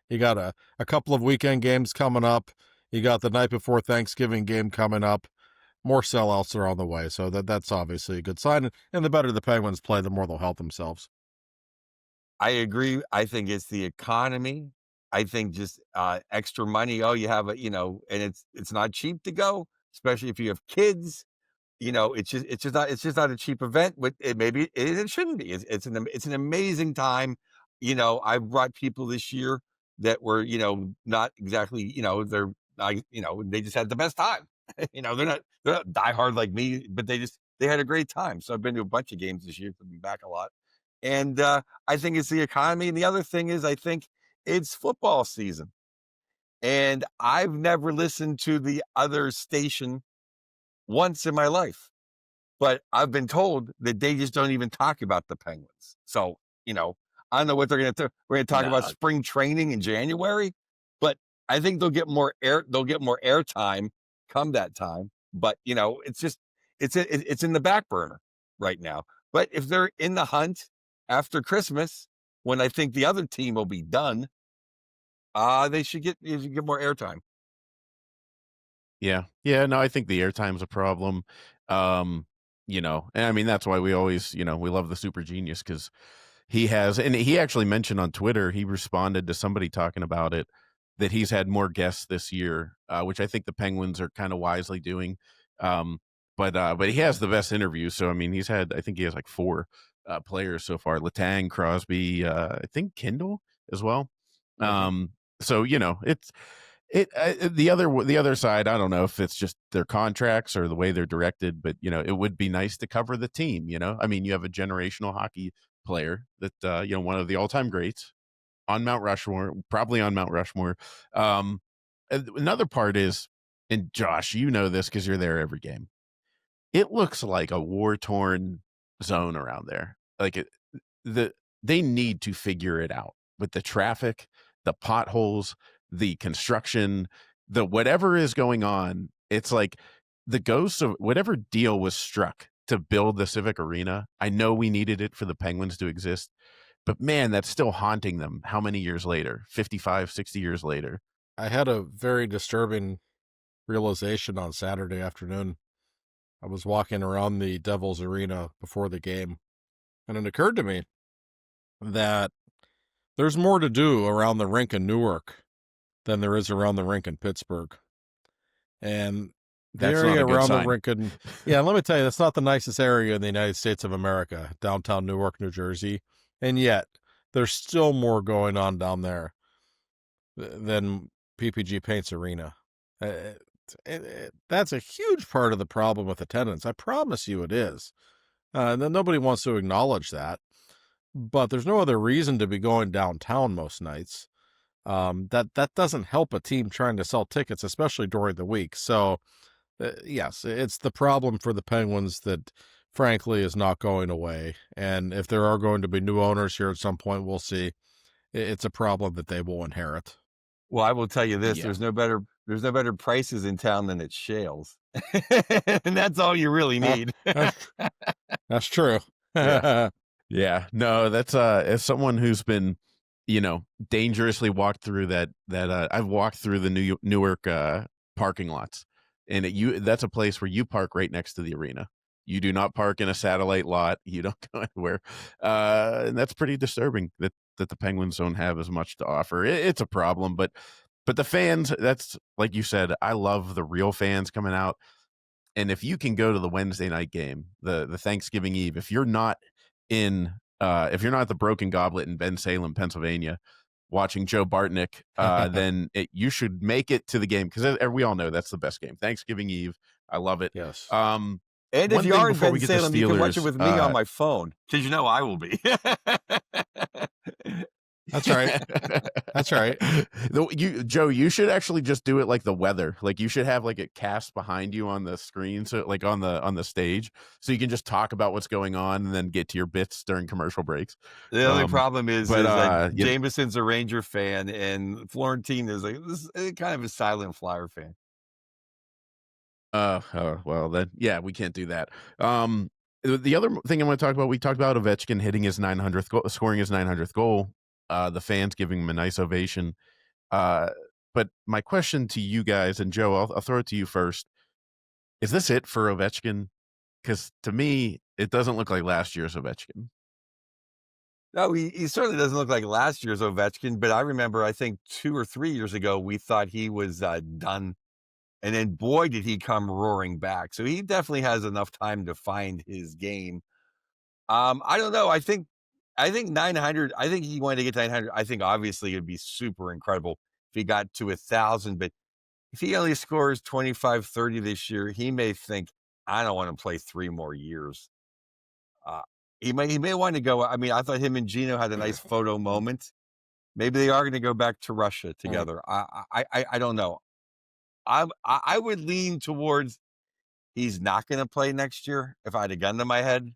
you got a couple of weekend games coming up. You got the night before Thanksgiving game coming up. More sellouts are on the way. So that's obviously a good sign. And the better the Penguins play, the more they'll help themselves. I agree. I think it's the economy. I think just extra money. Oh, you have and it's not cheap to go, especially if you have kids. It's just not a cheap event. But it shouldn't be. It's an amazing time. I brought people this year that were not exactly they're they just had the best time. They're not diehard like me, but they had a great time. So I've been to a bunch of games this year. I've been back a lot. And I think it's the economy. And the other thing is, I think it's football season. And I've never listened to the other station once in my life, but I've been told that they just don't even talk about the Penguins. So, I don't know what they're going to do. We're going to talk about spring training in January, but I think they'll get more airtime come that time. But, it's in the back burner right now. But if they're in the hunt after Christmas, when I think the other team will be done, they should get more airtime. Yeah. No, I think the airtime's a problem. And I mean, that's why we always, we love the Super Genius, because he actually mentioned on Twitter, he responded to somebody talking about it, that he's had more guests this year, which I think the Penguins are kind of wisely doing. But he has the best interviews. So, I mean, I think he has like 4 players so far: Letang, Crosby, I think Kindle as well. So, the other side, I don't know if it's just their contracts or the way they're directed, but it would be nice to cover the team. I mean, you have a generational hockey player that one of the all-time greats on Mount Rushmore, probably on Mount Rushmore. Another part is, and Josh, you know this because you're there every game, it looks like a war-torn zone around there. Like they need to figure it out with the traffic, the potholes, the construction, the whatever is going on. It's like the ghost of whatever deal was struck to build the Civic Arena. I know we needed it for the Penguins to exist, but man, that's still haunting them. How many years later? 55, 60 years later. I had a very disturbing realization on Saturday afternoon. I was walking around the Devils Arena before the game, and it occurred to me that there's more to do around the rink in Newark than there is around the rink in Pittsburgh. And the area around the rink in, let me tell you, that's not the nicest area in the United States of America, downtown Newark, New Jersey. And yet, there's still more going on down there than PPG Paints Arena. That's a huge part of the problem with attendance. I promise you it is. And then nobody wants to acknowledge that. But there's no other reason to be going downtown most nights. That doesn't help a team trying to sell tickets, especially during the week. So, yes, it's the problem for the Penguins that, frankly, is not going away. And if there are going to be new owners here at some point, we'll see. It's a problem that they will inherit. Well, I will tell you this: there's no better prices in town than at Shales, and that's all you really need. That's true. Yeah. No, that's as someone who's been, dangerously walked through that I've walked through the Newark parking lots, and that's a place where you park right next to the arena. You do not park in a satellite lot. You don't go anywhere, and that's pretty disturbing that the Penguins don't have as much to offer. It's a problem, but the fans, that's like you said, I love the real fans coming out. And if you can go to the Wednesday night game, the Thanksgiving Eve, if you're not at the Broken Goblet in Bensalem, Pennsylvania, watching Joe Bartnick, then you should make it to the game because we all know that's the best game. Thanksgiving Eve. I love it. Yes. And if One you thing are in before Ben we get to Salem, you can watch it Steelers, with me on my phone because you know I will be. That's right. That's right. Joe, you should actually just do it like the weather. Like you should have like it cast behind you on the screen, so like on the stage, so you can just talk about what's going on and then get to your bits during commercial breaks. The only problem is that yeah. Jameson's a Ranger fan and Florentine is kind of a silent Flyer fan. Well then, yeah, we can't do that. The other thing I want to talk about, we talked about Ovechkin hitting his 900th goal, scoring his 900th goal. The fans giving him a nice ovation. But my question to you guys, and Joe, I'll throw it to you first. Is this it for Ovechkin? Because to me, it doesn't look like last year's Ovechkin. No, he certainly doesn't look like last year's Ovechkin, but I remember, I think 2 or 3 years ago, we thought he was done. And then, boy, did he come roaring back. So he definitely has enough time to find his game. I don't know. I think 900. I think he wanted to get to 900. I think obviously it'd be super incredible if he got to 1,000. But if he only scores 25, 30 this year, he may think, I don't want to play 3 more years. He may want to go. I mean, I thought him and Gino had a nice photo moment. Maybe they are going to go back to Russia together. I don't know. I would lean towards he's not going to play next year if I had a gun to my head,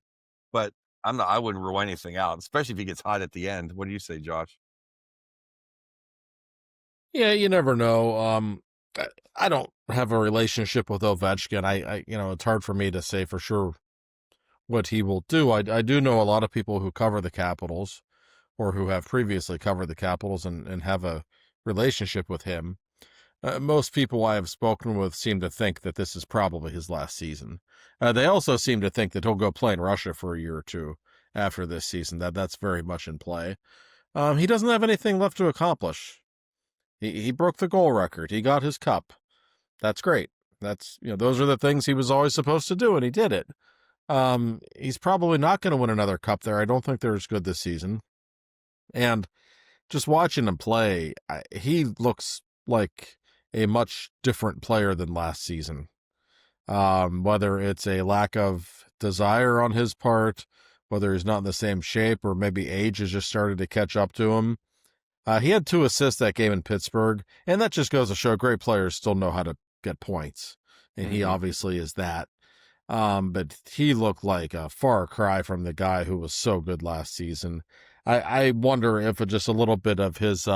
but I wouldn't rule anything out, especially if he gets hot at the end. What do you say, Josh? Yeah, you never know. I don't have a relationship with Ovechkin. I it's hard for me to say for sure what he will do. I do know a lot of people who cover the Capitals or who have previously covered the Capitals and have a relationship with him. Most people I have spoken with seem to think that this is probably his last season. They also seem to think that he'll go play in Russia for a year or two after this season. That's very much in play. He doesn't have anything left to accomplish. He broke the goal record. He got his cup. That's great. Those are the things he was always supposed to do, and he did it. He's probably not going to win another cup there. I don't think they're as good this season. And just watching him play, he looks like a much different player than last season. Whether it's a lack of desire on his part, whether he's not in the same shape, or maybe age has just started to catch up to him. He had 2 assists that game in Pittsburgh, and that just goes to show great players still know how to get points. And he obviously is that. But he looked like a far cry from the guy who was so good last season. I wonder if just a little bit of his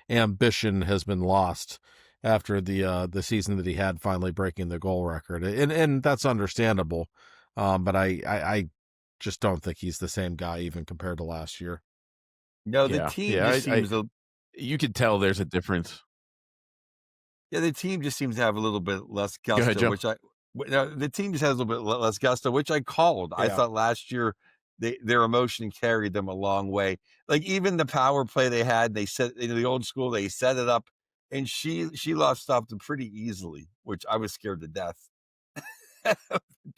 ambition has been lost after the season that he had, finally breaking the goal record, and that's understandable. But I just don't think he's the same guy even compared to last year. No, the team just seems you could tell there's a difference. Yeah, the team just seems to have a little bit less Go ahead, gusto, Joe. the team just has a little bit less gusto, which I called. I Yeah. thought last year their emotion carried them a long way. Like even the power play they had, they set the old school, they set it up, and she stopped them pretty easily, which I was scared to death.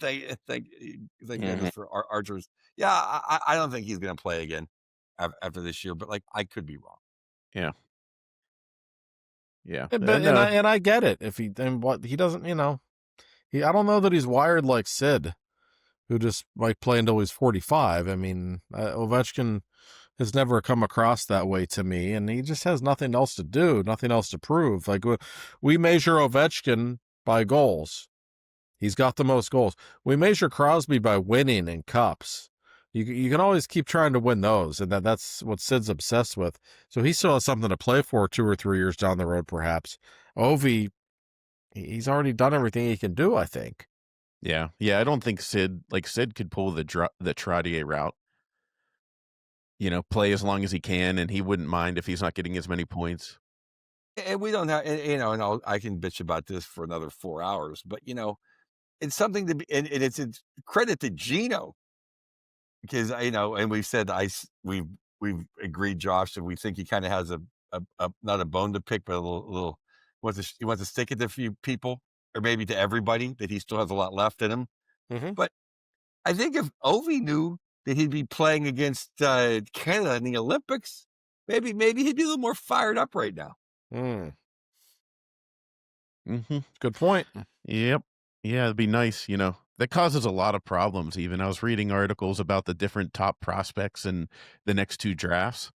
thank goodness for Archers. Yeah, I don't think he's going to play again after this year, but like I could be wrong. Yeah. But I get it. If he doesn't, I don't know that he's wired like Sid, who just might play until he's 45. I mean, Ovechkin has never come across that way to me, and he just has nothing else to do, nothing else to prove. Like we measure Ovechkin by goals. He's got the most goals. We measure Crosby by winning in cups. You can always keep trying to win those, and that's what Sid's obsessed with. So he still has something to play for 2 or 3 years down the road, perhaps. Ovi, he's already done everything he can do, I think. Yeah. I don't think Sid could pull the Trottier route. Play as long as he can, and he wouldn't mind if he's not getting as many points. And we don't have, and I can bitch about this for another 4 hours, but it's something to be, and it's credit to Gino. Because and we've said we've agreed, Josh, that we think he kind of has a not a bone to pick, but a little he wants to stick it to a few people, or maybe to everybody, that he still has a lot left in him. Mm-hmm. But I think if Ovi knew that he'd be playing against Canada in the Olympics, maybe he'd be a little more fired up right now. Mm, Mm-hmm. good point. Yep. Yeah, it'd be nice, you know. That causes a lot of problems even. I was reading articles about the different top prospects in the next 2 drafts,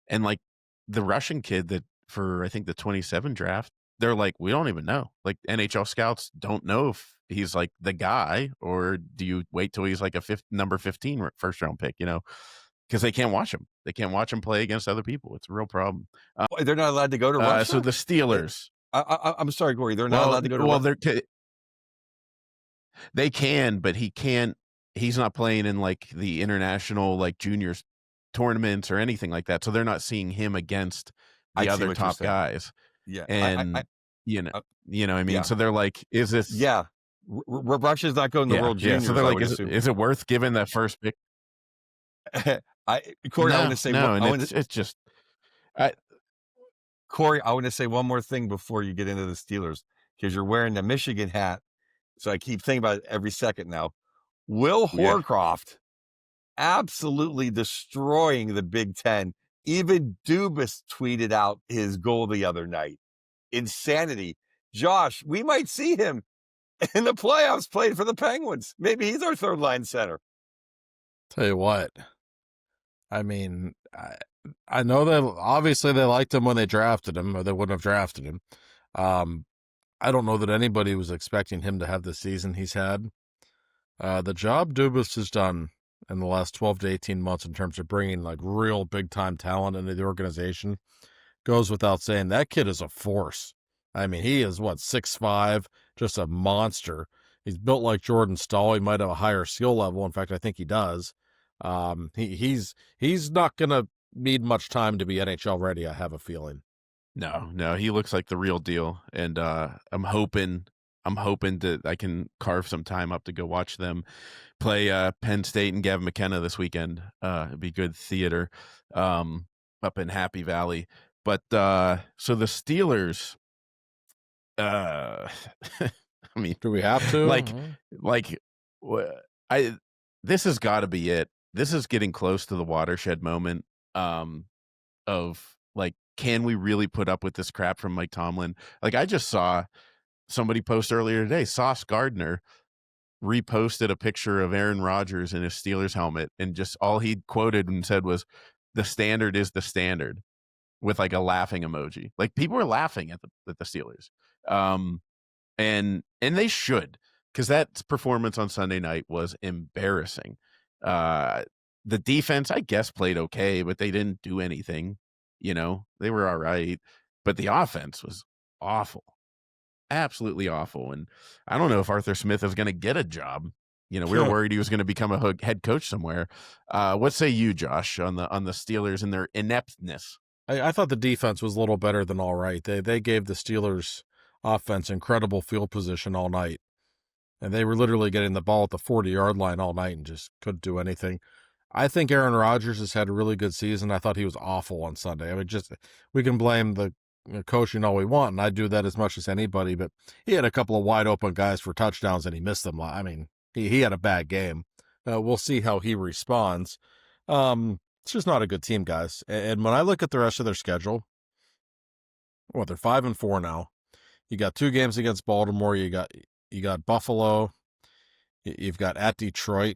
and, like, the Russian kid that for, I think, the 27 draft, they're like, "We don't even know." Like, NHL scouts don't know if he's, like, the guy, or do you wait till he's, like, a number 15 first-round pick, you know? Because they can't watch him. They can't watch him play against other people. It's a real problem. They're not allowed to go to So Russia? the Eh, Steelers, I'm sorry, Corey, they're not well allowed to go to well, Russia? they're they can, but he's not playing in, like, the international, like, juniors tournaments or anything like that, so they're not seeing him against I the see other what you're top saying. guys, Yeah, and, you know uh, you know what I mean? yeah, So they're like, "Is this" yeah. Russia's not going to Yeah, World yeah, so Juniors, they're I like, would "Is assume. is it worth giving that first pick?" Corey, I want No, to say no, and I want to it's just I Corey, I want to say one more thing before you get into the Steelers, because you're wearing the Michigan hat. So I keep thinking about it every second now. Will yeah. Horcroft absolutely destroying the Big Ten. Even Dubas tweeted out his goal the other night. Insanity. Josh, we might see him in the playoffs playing for the Penguins. Maybe he's our third line center. Tell you what, I mean, I know that obviously they liked him when they drafted him, or they wouldn't have drafted him. Um, I don't know that anybody was expecting him to have the season he's had. The job Dubas has done in the last 12 to 18 months in terms of bringing like real big time talent into the organization goes without saying. That kid is a force. I mean, he is 6'5", just a monster. He's built like Jordan Stahl. He might have a higher skill level. In fact, I think he does. He's not gonna need much time to be NHL ready, I have a feeling. No, he looks like the real deal, and, I'm hoping that I can carve some time up to go watch them play, Penn State and Gavin McKenna this weekend. It'd be good theater, up in Happy Valley. But, so the Steelers, uh, I mean, Do we have to? like like, wha I this has gotta be it. This is getting close to the watershed moment, of, like, can we really put up with this crap from Mike Tomlin? Like, I just saw somebody post earlier today, Sauce Gardner reposted a picture of Aaron Rodgers in his Steelers helmet, and just all he quoted and said was, "The standard is the standard," with, like, a laughing emoji. Like, people were laughing at the Steelers. Um, and they should, because that performance on Sunday night was embarrassing. Uh, the defense, I guess, played okay, but they didn't do anything. You know, they were all right, but the offense was awful, absolutely awful. And I don't know if Arthur Smith is going to get a job. You know, we were worried he was going to become a head coach somewhere. What say you, Josh, on the Steelers and their ineptness? I thought the defense was a little better than all right. They gave the Steelers offense incredible field position all night. And they were literally getting the ball at the 40-yard line all night and just couldn't do anything. I think Aaron Rodgers has had a really good season. I thought he was awful on Sunday. I mean, just we can blame the coaching all we want, and I do that as much as anybody, but he had a couple of wide open guys for touchdowns and he missed them. I mean, he had a bad game. We'll see how he responds. It's just not a good team, guys. And when I look at the rest of their schedule, well, they're 5-4 now. You got 2 games against Baltimore. You got Buffalo. You've got at Detroit.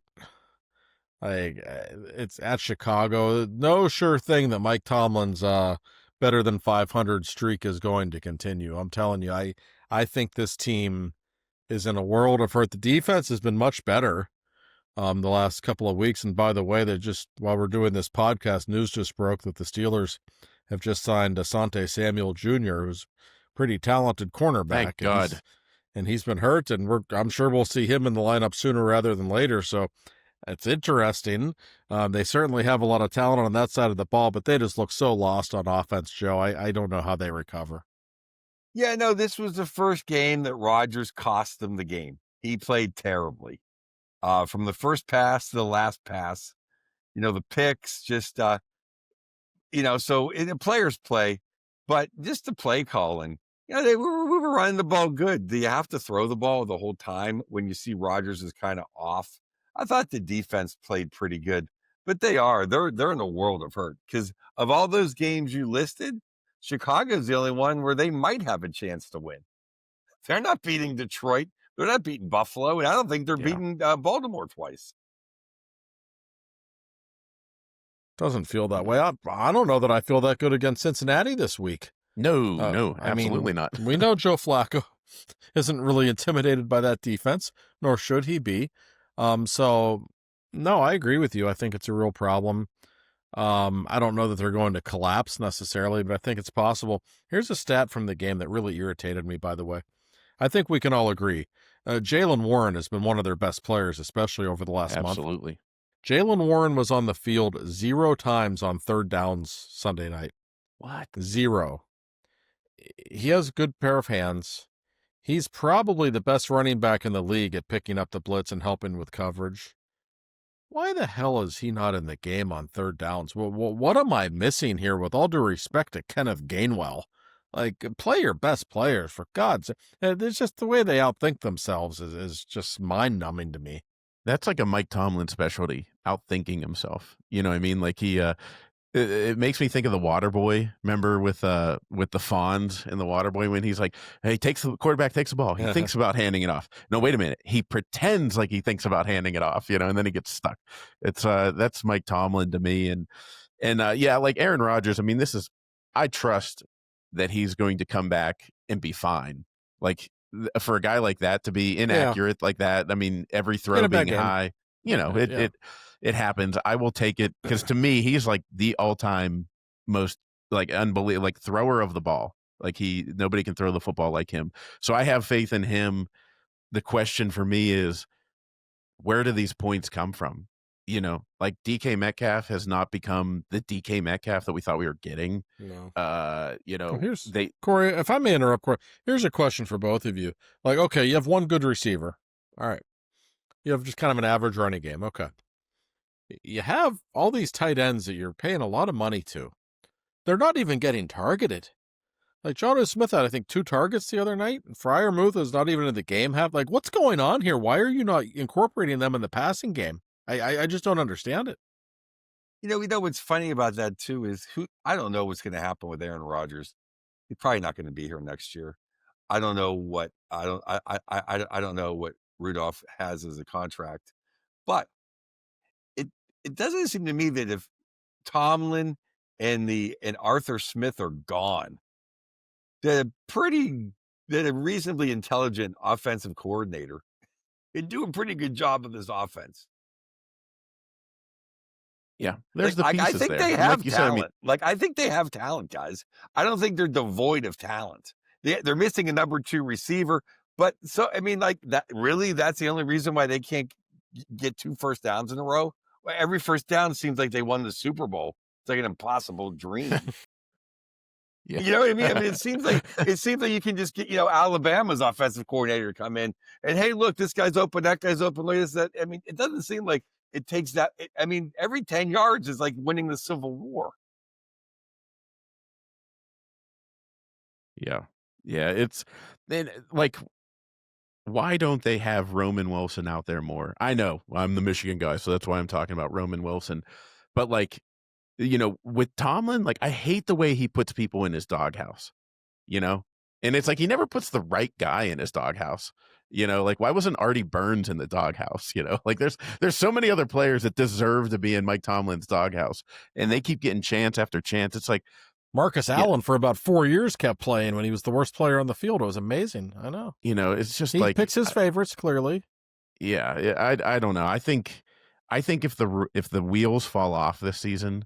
It's at Chicago. No sure thing that Mike Tomlin's better than 500 streak is going to continue. I'm telling you, I think this team is in a world of hurt. The defense has been much better the last couple of weeks. And by the way, they just, while we're doing this podcast, news just broke that the Steelers have just signed Asante Samuel Jr., who's a pretty talented cornerback. Thank God. And he's been hurt, and I'm sure we'll see him in the lineup sooner rather than later. So it's interesting. They certainly have a lot of talent on that side of the ball, but they just look so lost on offense, Joe. I don't know how they recover. Yeah, no, this was the first game that Rodgers cost them the game. He played terribly. From the first pass to the last pass, the picks, just, so in the players play, but just the play calling, we were running the ball good. Do you have to throw the ball the whole time when you see Rodgers is kind of off? I thought the defense played pretty good. But they are. They're in a world of hurt because of all those games you listed, Chicago's the only one where they might have a chance to win. They're not beating Detroit. They're not beating Buffalo, and I don't think they're beating Baltimore twice. Doesn't feel that way. I don't know that I feel that good against Cincinnati this week. No, absolutely not. We know Joe Flacco isn't really intimidated by that defense, nor should he be. So, no, I agree with you. I think it's a real problem. I don't know that they're going to collapse necessarily, but I think it's possible. Here's a stat from the game that really irritated me, by the way. I think we can all agree. Jaylen Warren has been one of their best players, especially over the last month. Absolutely. Jaylen Warren was on the field 0 times on third downs Sunday night. What? 0. He has a good pair of hands. He's probably the best running back in the league at picking up the blitz and helping with coverage. Why the hell is he not in the game on third downs? Well, what am I missing here, with all due respect to Kenneth Gainwell? Like, play your best players, for God's sake. It's just the way they outthink themselves is just mind-numbing to me. That's like a Mike Tomlin specialty, outthinking himself. You know what I mean? Like it makes me think of the Waterboy. Remember with the Fonz in the Waterboy when he's like, "Hey, quarterback takes the ball. He thinks about handing it off. No, wait a minute. He pretends like he thinks about handing it off. And then he gets stuck. It's that's Mike Tomlin to me. And yeah, like Aaron Rodgers. I mean, I trust that he's going to come back and be fine. Like for a guy like that to be inaccurate like that. I mean, every throw being high. It happens. I will take it because to me, he's like the all-time most like unbelievable like thrower of the ball. Like nobody can throw the football like him. So I have faith in him. The question for me is, where do these points come from? Like DK Metcalf has not become the DK Metcalf that we thought we were getting. No. Corey, if I may interrupt, Corey, here's a question for both of you. Like, okay, you have one good receiver. All right. You have just kind of an average running game. Okay. You have all these tight ends that you're paying a lot of money to. They're not even getting targeted. Like Jonnu Smith had, I think, 2 targets the other night. Freiermuth is not even in the game. What's going on here? Why are you not incorporating them in the passing game? I just don't understand it. What's funny about that too is I don't know what's going to happen with Aaron Rodgers. He's probably not going to be here next year. I don't know what I don't know what Rudolph has as a contract, but it doesn't seem to me that if Tomlin and Arthur Smith are gone, that a reasonably intelligent offensive coordinator can do a pretty good job of this offense. Yeah, there's the pieces I think there. they have like you talent. Said, I think they have talent, guys. I don't think they're devoid of talent. They're missing a number 2 receiver, but so I mean, like that. Really, that's the only reason why they can't get 2 first downs in a row. Every first down seems like they won the Super Bowl. It's like an impossible dream. Yeah. You know what I mean? It seems like you can just get Alabama's offensive coordinator to come in and, hey, look, this guy's open, that guy's open. Look at this, that. I mean, it doesn't seem like it takes that. Every 10 yards is like winning the Civil War. Yeah. It's like, why don't they have Roman Wilson out there more? I know I'm the Michigan guy, so that's why I'm talking about Roman Wilson. But like, with Tomlin, like I hate the way he puts people in his doghouse, and it's like he never puts the right guy in his doghouse. Like why wasn't Artie Burns in the doghouse? Like there's so many other players that deserve to be in Mike Tomlin's doghouse, and they keep getting chance after chance. It's like Marcus Allen for about 4 years kept playing when he was the worst player on the field. It was amazing. I know. It's just he picks his favorites clearly. Yeah, I don't know. I think if the wheels fall off this season,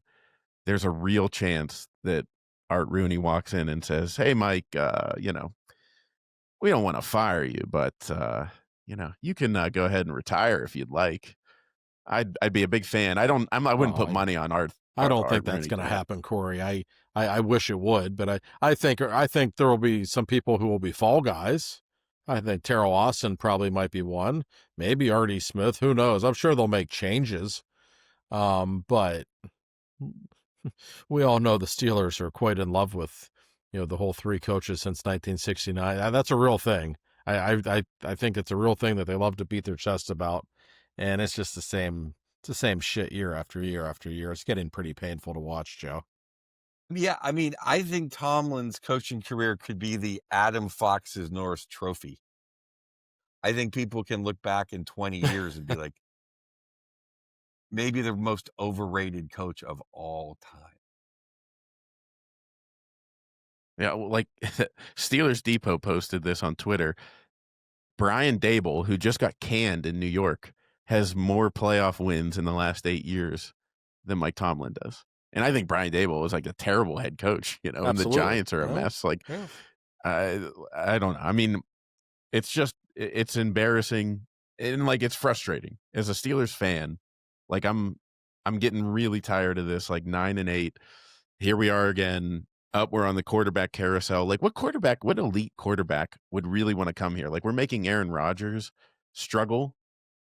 there's a real chance that Art Rooney walks in and says, "Hey, Mike, we don't want to fire you, but you can go ahead and retire if you'd like." I'd be a big fan. I wouldn't put money on Art. I don't think that's going to happen, Corey. I wish it would, but I think there will be some people who will be fall guys. I think Terrell Austin probably might be one. Maybe Artie Smith. Who knows? I'm sure they'll make changes. But we all know the Steelers are quite in love with, the whole 3 coaches since 1969. That's a real thing. I think it's a real thing that they love to beat their chests about. And it's just the same It's the same shit year after year after year. It's getting pretty painful to watch, Joe. Yeah, I mean, I think Tomlin's coaching career could be the Adam Fox's Norris Trophy. I think people can look back in 20 years and be like, maybe the most overrated coach of all time. Yeah, well, like Steelers Depot posted this on Twitter. Brian Dable, who just got canned in New York, has more playoff wins in the last 8 years than Mike Tomlin does. And I think Brian Dable is like a terrible head coach, and the Absolutely. Giants are a Yeah. mess. Like, Yeah. I don't know. I mean, it's embarrassing and like it's frustrating as a Steelers fan. Like I'm getting really tired of this. Like 9-8, here we are again. We're on the quarterback carousel. Like what elite quarterback would really want to come here? Like we're making Aaron Rodgers struggle.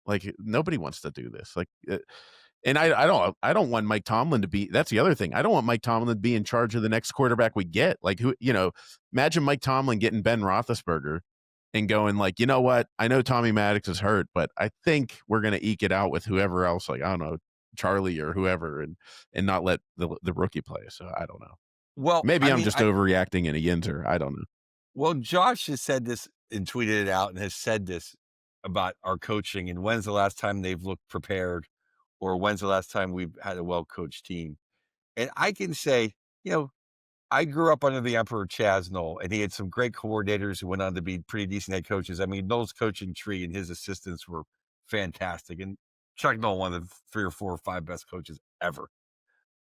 Like nobody wants to do this. Like, and I don't want Mike Tomlin to be. That's the other thing. I don't want Mike Tomlin to be in charge of the next quarterback we get. Like who, imagine Mike Tomlin getting Ben Roethlisberger and going like, you know what? I know Tommy Maddox is hurt, but I think we're gonna eke it out with whoever else. Like I don't know, Charlie or whoever, and not let the rookie play. So I don't know. Well, Maybe I I'm mean, just overreacting in a yinzer. I don't know. Well, Josh has said this and tweeted it out and has said this about our coaching and when's the last time they've looked prepared or when's the last time we've had a well-coached team. And I can say, I grew up under the Emperor Chaz Knoll, and he had some great coordinators who went on to be pretty decent head coaches. I mean, Knoll's coaching tree and his assistants were fantastic. And Chuck Knoll, one of the 3 or 4 or 5 best coaches ever.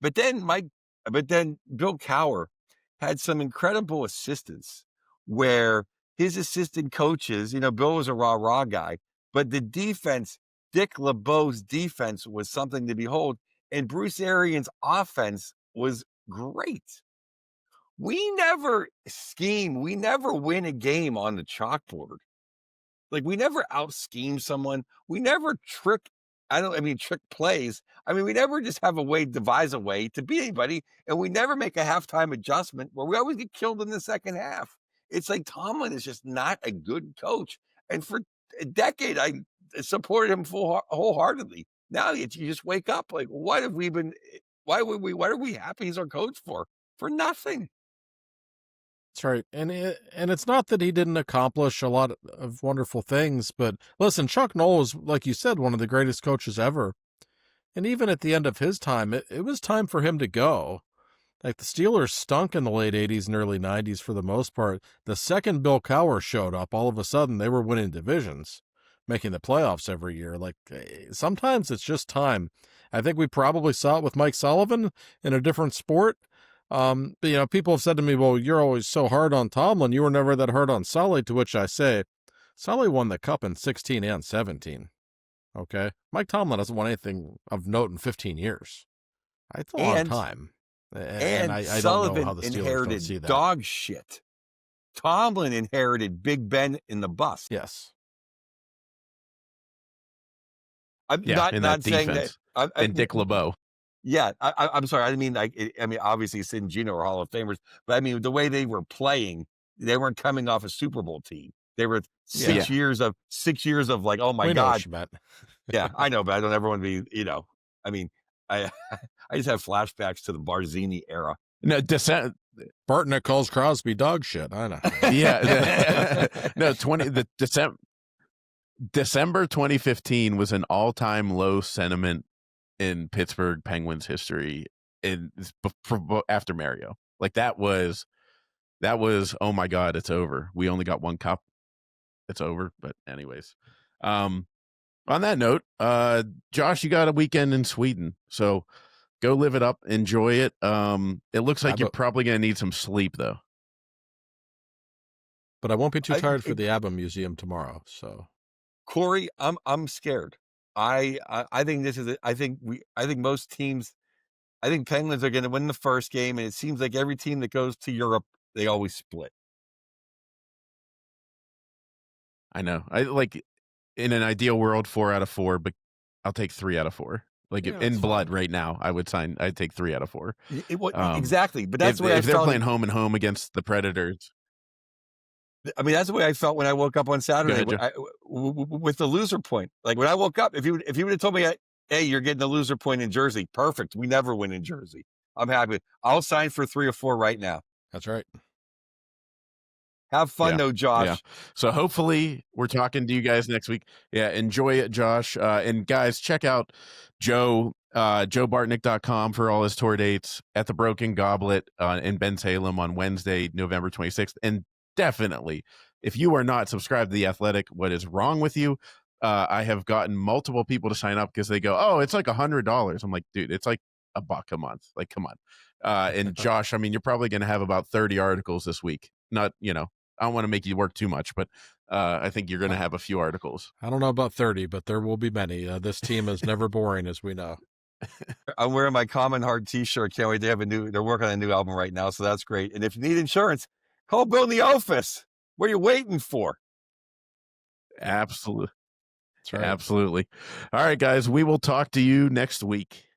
But then Bill Cowher had some incredible assistants where his assistant coaches, Bill was a rah-rah guy, but the defense, Dick LeBeau's defense was something to behold, and Bruce Arians' offense was great. We never scheme. We never win a game on the chalkboard. Like we never out-scheme someone. We never trick plays. I mean, we never just devise a way to beat anybody, and we never make a halftime adjustment where we always get killed in the second half. It's like Tomlin is just not a good coach. And for a decade, I supported him wholeheartedly. Now you just wake up like, what are we happy he's our coach for? For nothing. That's right. And it's not that he didn't accomplish a lot of wonderful things, but listen, Chuck Noll was, like you said, one of the greatest coaches ever. And even at the end of his time, it was time for him to go. Like the Steelers stunk in the late 80s and early 90s for the most part. The second Bill Cowher showed up, all of a sudden they were winning divisions, making the playoffs every year. Like sometimes it's just time. I think we probably saw it with Mike Sullivan in a different sport. But, people have said to me, well, you're always so hard on Tomlin. You were never that hard on Sully, to which I say, Sully won the cup in 16 and 17. Okay. Mike Tomlin hasn't won anything of note in 15 years. It's a long time. And I don't know how the Steelers inherited don't see that. Dog shit. Tomlin inherited Big Ben in the bus. Yes. I'm not saying defense. that. And Dick LeBeau. Yeah, I'm sorry. I didn't mean obviously Sid and Gino are Hall of Famers, but I mean the way they were playing, they weren't coming off a Super Bowl team. They were 6 years of like, oh my God. Yeah, I know, but I don't ever want to be, I mean, I just have flashbacks to the Barzini era. No, Bartnick calls Crosby dog shit. I know. Yeah. No, December 2015 was an all-time low sentiment in Pittsburgh Penguins history after Mario. Like that was, oh my God, it's over. We only got one cup. It's over. But anyways, on that note, Josh, you got a weekend in Sweden, so go live it up, enjoy it. It looks like you're probably going to need some sleep though. But I won't be too tired for the ABBA Museum tomorrow. So, Corey, I'm scared. I think I think most teams, I think Penguins are going to win the first game, and it seems like every team that goes to Europe, they always split. I know. I like in an ideal world 4 out of 4, but I'll take 3 out of 4. Like in blood right now, I'd take 3 out of 4. Exactly, but that's if they're playing home and home against the Predators. I mean, that's the way I felt when I woke up on Saturday with the loser point. Like when I woke up, if you would have told me Hey, you're getting a loser point in Jersey. Perfect. We never win in Jersey. I'm happy. I'll sign for 3 or 4 right now. That's right. Have fun though, Josh. Yeah. So hopefully we're talking to you guys next week. Yeah. Enjoy it, Josh. And guys, check out Joe, joebartnick.com for all his tour dates at the Broken Goblet in Bensalem on Wednesday, November 26th. And definitely, if you are not subscribed to The Athletic, what is wrong with you? I have gotten multiple people to sign up because they go, oh, it's like $100. I'm like, dude, it's like $1 a month. Like, come on. And Josh, I mean, you're probably going to have about 30 articles this week. Not, I don't want to make you work too much, but I think you're going to have a few articles. I don't know about 30, but there will be many. This team is never boring, as we know. I'm wearing my Common Heart t-shirt. Can't wait. They're working on a new album right now, so that's great. And if you need insurance, call Bill in the office. What are you waiting for? Absolutely. That's right. Absolutely. All right, guys, we will talk to you next week.